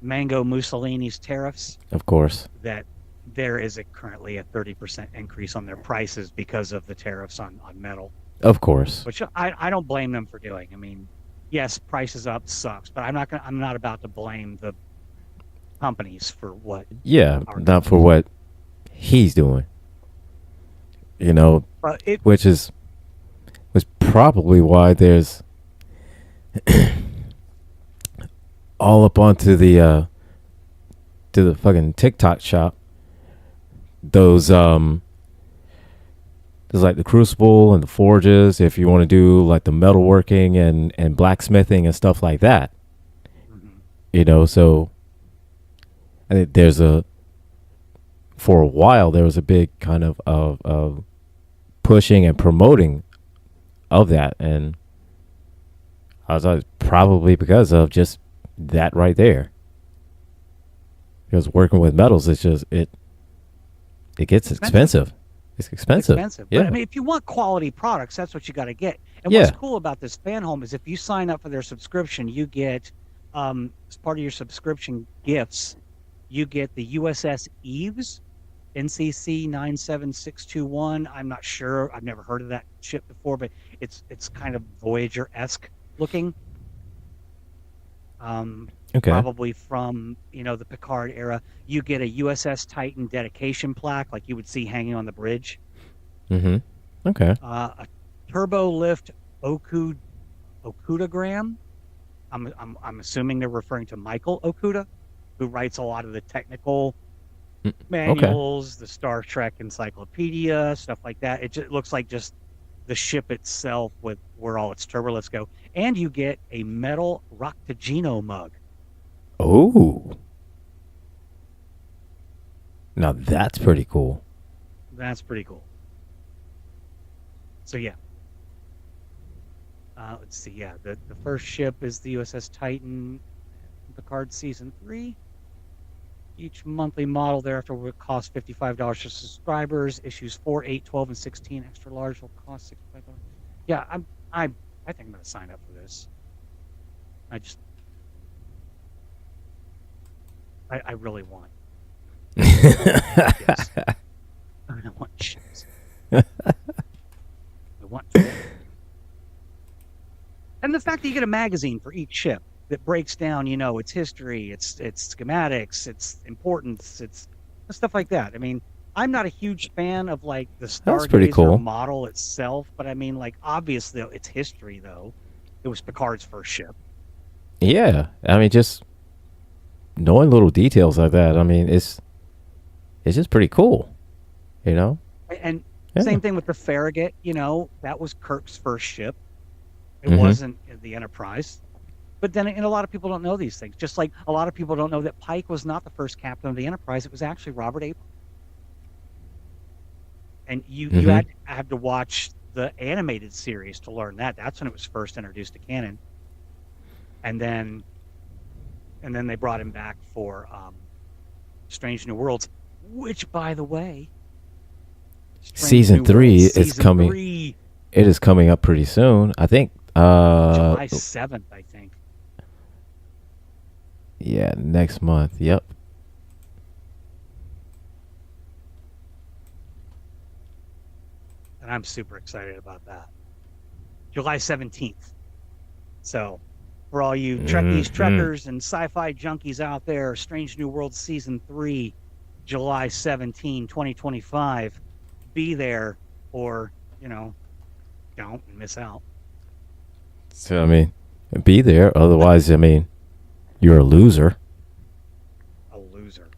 A: Mango Mussolini's tariffs,
B: of course,
A: that there is currently a 30% increase on their prices because of the tariffs on metal.
B: Of course,
A: which I don't blame them for doing. I mean, yes, prices up sucks, but I'm not about to blame the companies for what.
B: Yeah, not for what he's doing. Which was probably why there's all up onto the to the fucking TikTok shop. There's like the crucible and the forges if you want to do like the metalworking and blacksmithing and stuff like that. So I think for a while there was a big kind of pushing and promoting of that, and I was probably because of just that right there. Because working with metals, it's just it gets expensive. It's expensive. Yeah.
A: But I mean, if you want quality products, that's what you got to get. And what's cool about this fan home is if you sign up for their subscription, you get as part of your subscription gifts, you get the U.S.S. Eves, NCC 97621. I'm not sure. I've never heard of that ship before, but it's kind of Voyager-esque looking. Probably from the Picard era. You get a U.S.S. Titan dedication plaque, like you would see hanging on the bridge.
B: Okay.
A: A turbo lift Okudagram. I'm assuming they're referring to Michael Okuda, who writes a lot of the technical manuals, the Star Trek encyclopedia, stuff like that. It just looks like just the ship itself with where all its turbolifts go. And you get a metal Roctagino mug.
B: Oh. Now that's pretty cool.
A: That's pretty cool. So yeah. Let's see. Yeah, the first ship is the U.S.S. Titan, Picard Season 3. Each monthly model thereafter will cost $55 for subscribers. Issues 4, 8, 12, and 16 extra large will cost $65. Yeah, I think I'm going to sign up for this. I really want. Yes. I want ships. I want. And the fact that you get a magazine for each ship that breaks down, its history, its schematics, its importance, its stuff like that. I mean, I'm not a huge fan of like the Stargazer model itself, but I mean, like obviously its history though. It was Picard's first ship.
B: Yeah, I mean, just knowing little details like that. I mean, it's just pretty cool,
A: And
B: Yeah.
A: Same thing with the Farragut. That was Kirk's first ship. It
B: Mhm.
A: wasn't the Enterprise. But then, and a lot of people don't know these things. Just like a lot of people don't know that Pike was not the first captain of the Enterprise. It was actually Robert Abrams. And you had to watch the animated series to learn that. That's when it was first introduced to canon. And then they brought him back for Strange New Worlds, which, by the way,
B: Season 3 is coming. It is coming up pretty soon. I think
A: July 7th, I think.
B: Yeah, next month. Yep.
A: And I'm super excited about that. July 17th. So, for all you Trekkies, Trekkers, and sci-fi junkies out there, Strange New World Season 3, July 17, 2025. Be there, or, don't miss out.
B: So, I mean, be there. Otherwise, I mean, you're a loser.
A: A loser.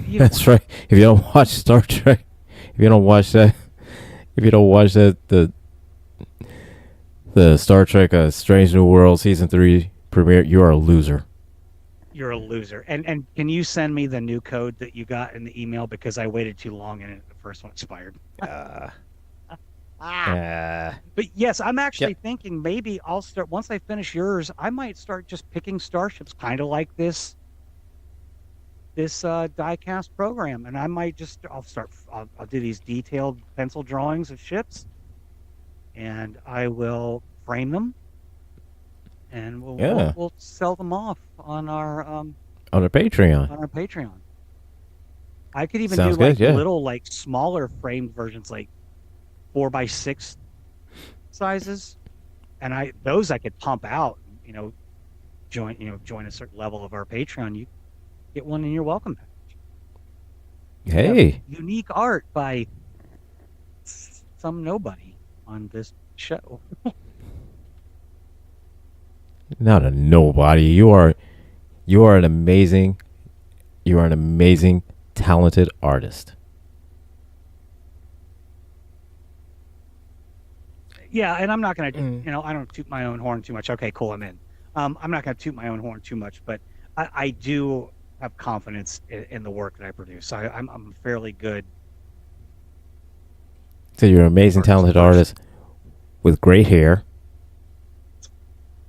B: That's right. If you don't watch Star Trek, if you don't watch the Star Trek Strange New World Season 3 premiere, you're a loser.
A: You're a loser. And can you send me the new code that you got in the email, because I waited too long and the first one expired. But yes, I'm actually thinking maybe I'll start, once I finish yours, I might start just picking starships, kind of like this die-cast program, and I might I'll do these detailed pencil drawings of ships, and I will frame them, and we'll sell them off on our Patreon. I could even do little, like, smaller framed versions, like 4x6 sizes, and those I could pump out. Join a certain level of our Patreon. You get one in your welcome package.
B: Hey,
A: unique art by some nobody on this show.
B: Not a nobody. You are an amazing, talented artist.
A: Yeah, and I'm not going to, I don't toot my own horn too much. Okay, cool, I'm in. I'm not going to toot my own horn too much, but I do have confidence in the work that I produce. I'm fairly good.
B: So you're an amazing, talented artist with great hair.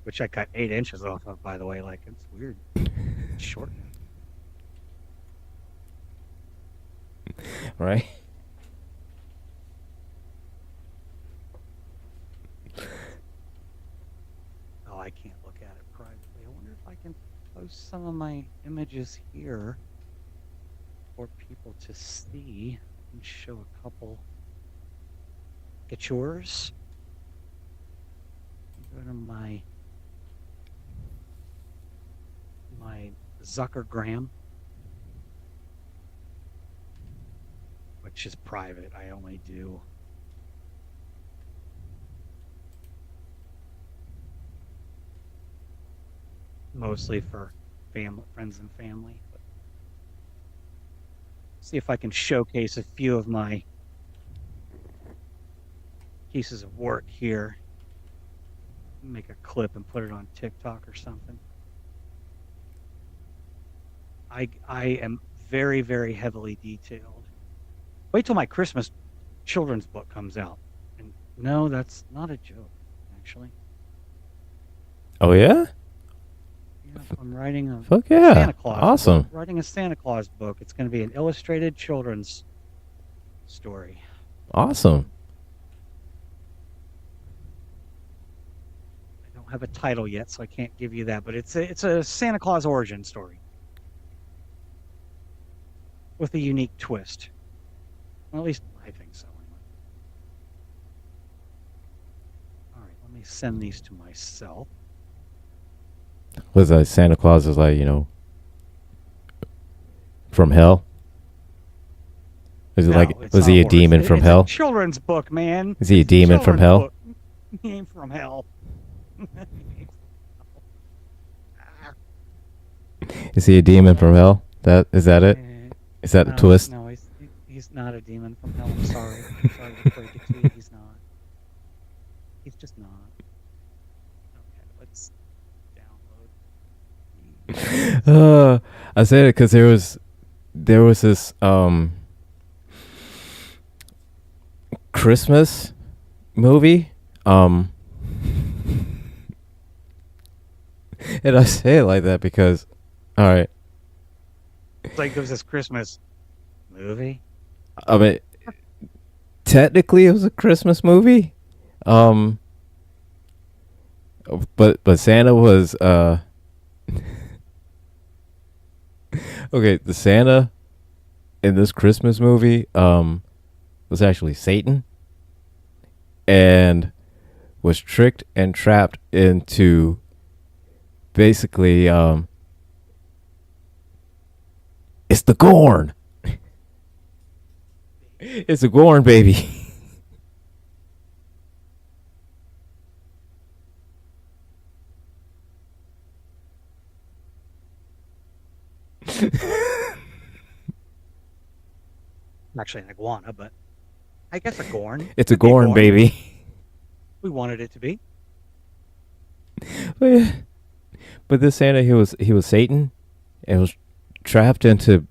A: Which I cut 8 inches off of, by the way. Like, it's weird. It's short now.
B: Right?
A: Oh, I can't look at it privately. I wonder if I can post some of my images here for people to see and show a couple. Get yours. Go to my Zuckergram, which is private. I only do mostly for friends and family. But see if I can showcase a few of my pieces of work here. Make a clip and put it on TikTok or something. I am very, very heavily detailed. Wait till my Christmas children's book comes out. And no, that's not a joke, actually.
B: Oh, yeah?
A: Yeah, I'm writing a
B: Santa Claus. Awesome.
A: I'm writing a Santa Claus book. It's going to be an illustrated children's story.
B: Awesome.
A: I don't have a title yet, so I can't give you that, but it's a Santa Claus origin story with a unique twist. Well, at least I think so. All right, let me send these to myself.
B: Was Santa Claus is like, from hell? Is it was he a demon from hell?
A: It's a children's book, man.
B: Is he a demon from hell?
A: Book. He ain't from hell.
B: Is he a demon from hell? That is that it?
A: Eh,
B: Is that a
A: no,
B: twist?
A: no, he's not a demon from hell. I'm sorry. I'm sorry to break it to you. He's not. He's just not. Okay, let's download.
B: I said it because there was this Christmas movie. And I say it like that because, all right.
A: It's like there was this Christmas movie.
B: I mean, technically it was a Christmas movie. But Santa was okay. The Santa in this Christmas movie was actually Satan, and was tricked and trapped into basically it's the Gorn. It's a Gorn baby.
A: Actually, an iguana, but I guess a Gorn.
B: It's a
A: Could be
B: Gorn baby.
A: We wanted it to be.
B: But this Santa, he was Satan, and was trapped into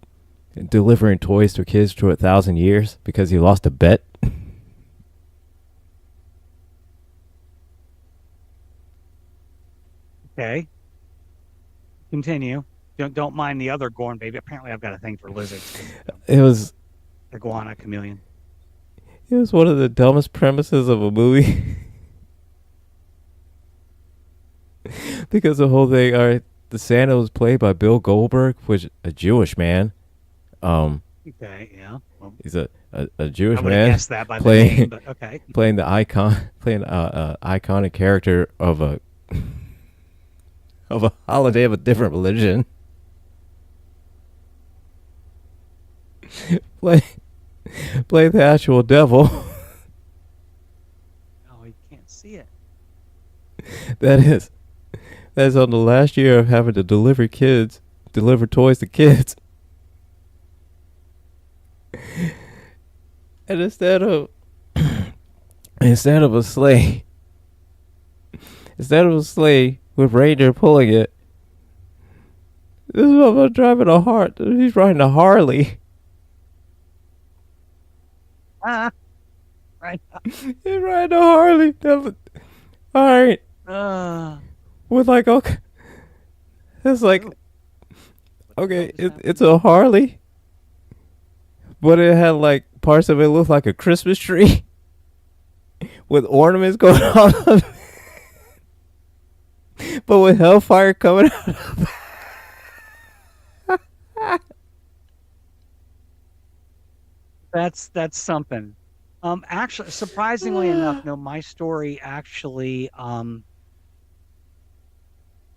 B: delivering toys to kids for 1,000 years because he lost a bet.
A: Okay. Continue. Don't mind the other Gorn baby. Apparently, I've got a thing for lizards.
B: It was
A: Iguana, chameleon.
B: It was one of the dumbest premises of a movie. Because the whole thing, all right, the Santa was played by Bill Goldberg, which a Jewish man.
A: Okay, yeah. Well,
B: he's a Jewish
A: I would
B: man
A: have guessed that by the name, but okay.
B: playing the iconic character of a holiday of a different religion. play the actual devil.
A: Oh, you can't see it.
B: That is on the last year of having to deliver toys to kids. And instead of a sleigh with reindeer pulling it, this is what driving a Hart. He's riding a Harley.
A: Right.
B: He's riding a Harley. All right. With like, okay, it's like, okay, it's a Harley, but it had like parts of it look like a Christmas tree with ornaments going on, but with hellfire coming out of it.
A: That's something. Actually, surprisingly enough, no, my story actually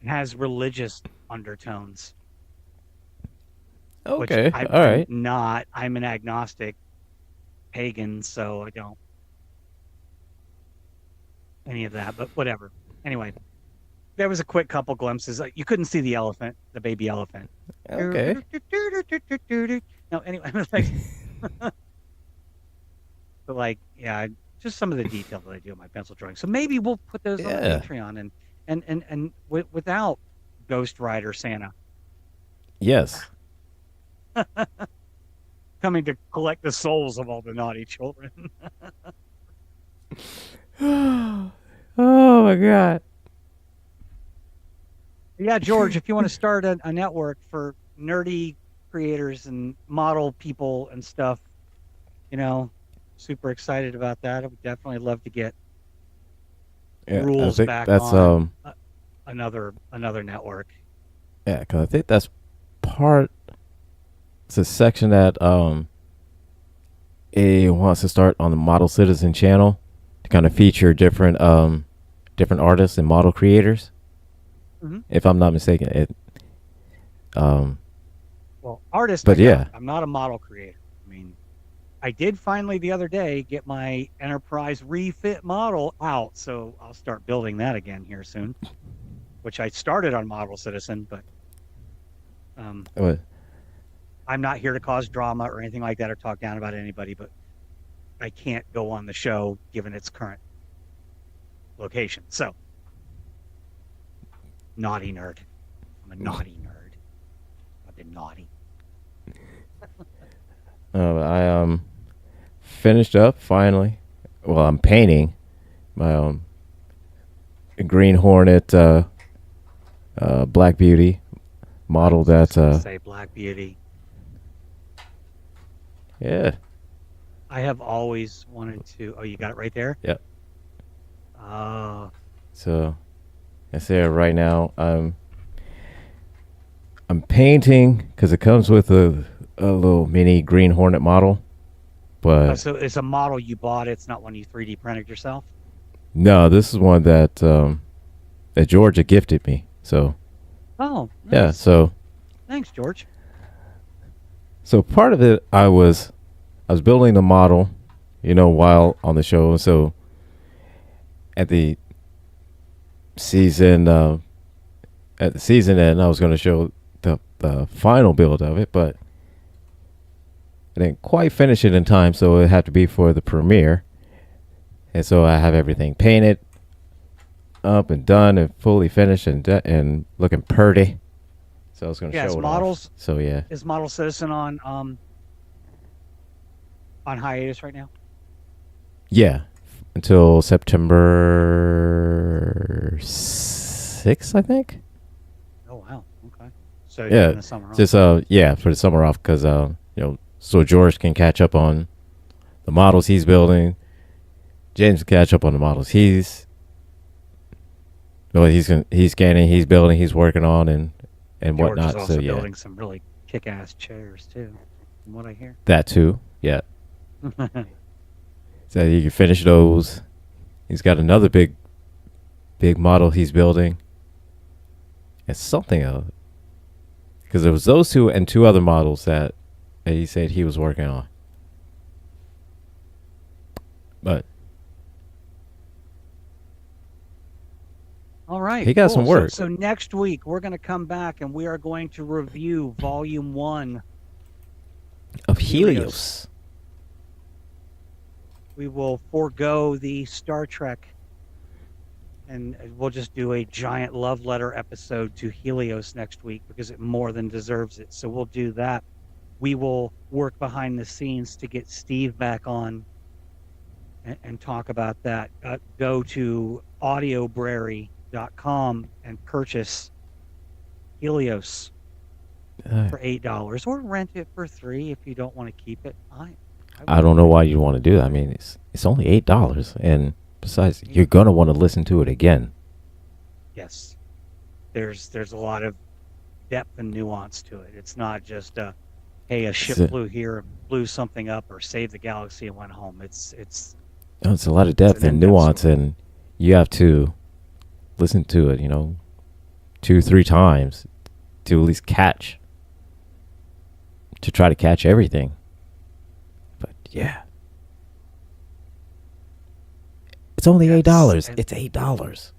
A: has religious undertones.
B: Okay,
A: which
B: all right.
A: I'm an agnostic pagan, so I don't any of that, but whatever. Anyway, there was a quick couple glimpses. You couldn't see the elephant, the baby elephant.
B: Okay.
A: No, anyway, like, but like, yeah, just some of the detail that I do in my pencil drawing. So maybe we'll put those on Patreon and without Ghost Rider Santa.
B: Yes.
A: Coming to collect the souls of all the naughty children.
B: Oh my God.
A: Yeah, George, if you want to start a network for nerdy creators and model people and stuff, super excited about that. I would definitely love to get rules back on another network.
B: Yeah, because I think that's it's a section that it wants to start on the Model Citizen channel to kind of feature different artists and model creators. Mm-hmm. If I'm not mistaken,
A: well, artist,
B: but yeah,
A: I'm not a model creator. I mean, I did finally the other day get my Enterprise refit model out, so I'll start building that again here soon. Which I started on Model Citizen, but
B: What?
A: I'm not here to cause drama or anything like that or talk down about anybody, but I can't go on the show given its current location. So, naughty nerd. I'm a naughty nerd. I've been naughty.
B: I finished up finally. Well, I'm painting my Green Hornet Black Beauty model. That
A: say Black Beauty.
B: Yeah.
A: I have always wanted to. Oh, you got it right there.
B: Yep.
A: So
B: I say right now I'm painting because it comes with a little mini Green Hornet model. But
A: so it's a model you bought. It's not one you 3D printed yourself.
B: No, this is one that Georgia gifted me. So.
A: Oh. Nice.
B: Yeah. So.
A: Thanks, George.
B: So part of it, I was building the model, while on the show. So at the season end, I was going to show the final build of it, but I didn't quite finish it in time, so it had to be for the premiere. And so I have everything painted up and done and fully finished and looking pretty. So I was going to show it
A: models.
B: Off. So yeah.
A: Is Model Citizen on hiatus right now?
B: Yeah, until September 6th, I think.
A: Oh wow. Okay. So
B: yeah,
A: the summer off.
B: Just for the summer off because so George can catch up on the models he's building. James can catch up on the models he's scanning, he's building, he's working on and
A: George
B: whatnot.
A: Is also
B: so yeah,
A: building some really kick-ass chairs too, from what I hear.
B: That too, yeah. So you can finish those. He's got another big model he's building. It's something else because there was those two and two other models that he said he was working on. But
A: all right,
B: he got some work.
A: So next week we're going to come back and we are going to review Volume 1
B: of Helios.
A: We will forego the Star Trek and we'll just do a giant love letter episode to Helios next week because it more than deserves it. So we'll do that. We will work behind the scenes to get Steve back on and talk about that. Go to audiobrary.com and purchase Helios for $8 or rent it for $3 if you don't want to keep it.
B: I don't know why you want to do that. I mean, it's only $8, and besides, you're gonna want to listen to it again.
A: Yes, there's a lot of depth and nuance to it. It's not just hey, a ship flew here and blew something up or saved the galaxy and went home. It's
B: a lot of depth and nuance, story. And you have to listen to it, 2-3 times to at least try to catch everything. But yeah, it's only $8. It's $8.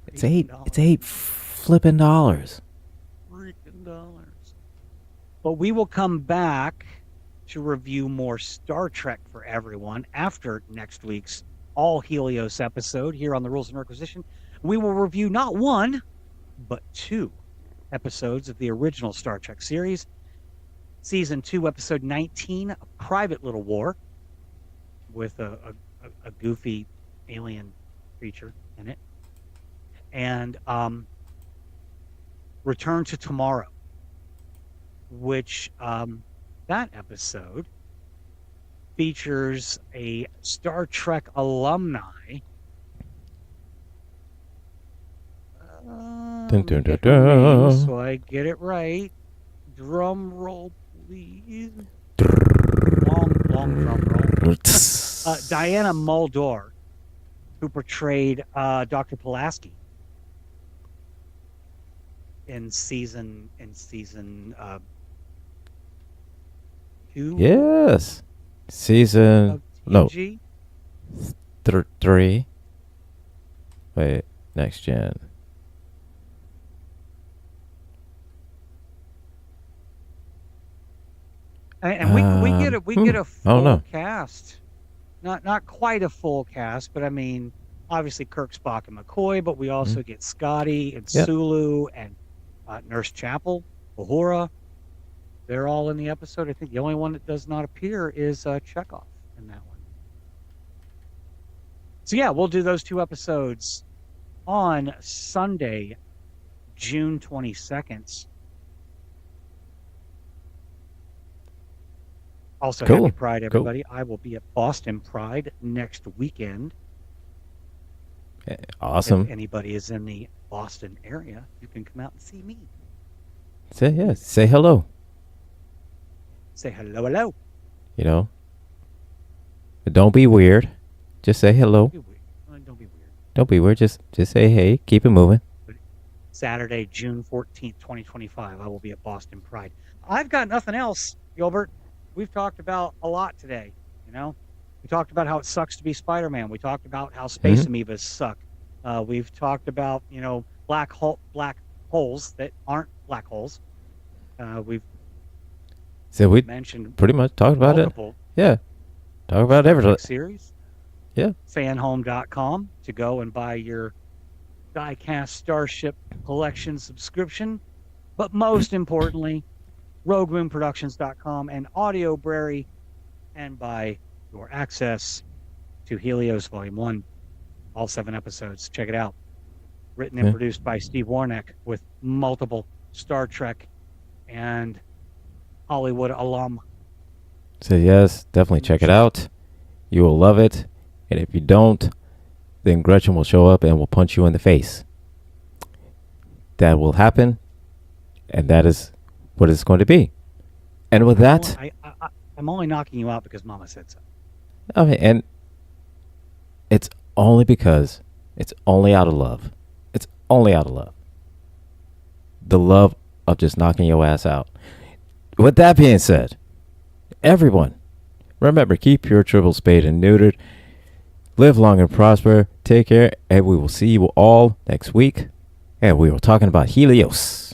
A: It's $8.
B: It's $8 flipping dollars.
A: Freaking dollars. But we will come back to review more Star Trek for everyone after next week's all Helios episode here on the Rules of Nerdquisition. We will review not one, but 2 episodes of the original Star Trek series. Season 2, episode 19, A Private Little War, with a goofy alien creature in it. And Return to Tomorrow, which that episode features a Star Trek alumni.
B: Dun, dun, dun, dun.
A: So I get it right. Drum roll, please. Long drum roll. Diana Muldaur, who portrayed Dr. Pulaski in season 2.
B: Yes, season 3. Wait, next gen.
A: And we get a full
B: know.
A: cast. Not quite a full cast, but I mean, obviously Kirk, Spock, and McCoy, but we also get Scotty and Sulu and Nurse Chapel, Uhura. They're all in the episode. I think the only one that does not appear is Chekhov in that one. So yeah, we'll do those 2 episodes on Sunday, June 22nd. Also,
B: cool.
A: Happy Pride, everybody. Cool. I will be at Boston Pride next weekend.
B: Awesome.
A: If anybody is in the Boston area, you can come out and see me.
B: Say hello.
A: Say hello.
B: You know, don't be weird. Just say hello.
A: Don't be weird.
B: Don't be weird. Just say hey. Keep it moving.
A: Saturday, June 14th, 2025, I will be at Boston Pride. I've got nothing else, Gilbert. We've talked about a lot today, you know. We talked about how it sucks to be Spider-Man. We talked about how space amoebas suck. We've talked about, you know, black holes that aren't black holes. We've mentioned
B: pretty much talked about it. Yeah. Talk about everything.
A: Series.
B: Yeah.
A: Fanhome.com to go and buy your Diecast Starship Collection subscription. But most importantly, RogueMoonProductions.com and Audiobrary, and buy your access to Helios Volume 1, all 7 episodes. Check it out. Written and produced by Steve Warnick with multiple Star Trek and Hollywood alum.
B: So yes, definitely check it out. You will love it. And if you don't, then Gretchen will show up and will punch you in the face. That will happen. And that is what it's going to be. And with that,
A: I'm only knocking you out because Mama said so.
B: Okay, and it's only because it's only out of love. It's only out of love. The love of just knocking your ass out. With that being said, everyone, remember, keep your triple spayed and neutered. Live long and prosper. Take care, and we will see you all next week. And we were talking about Helios.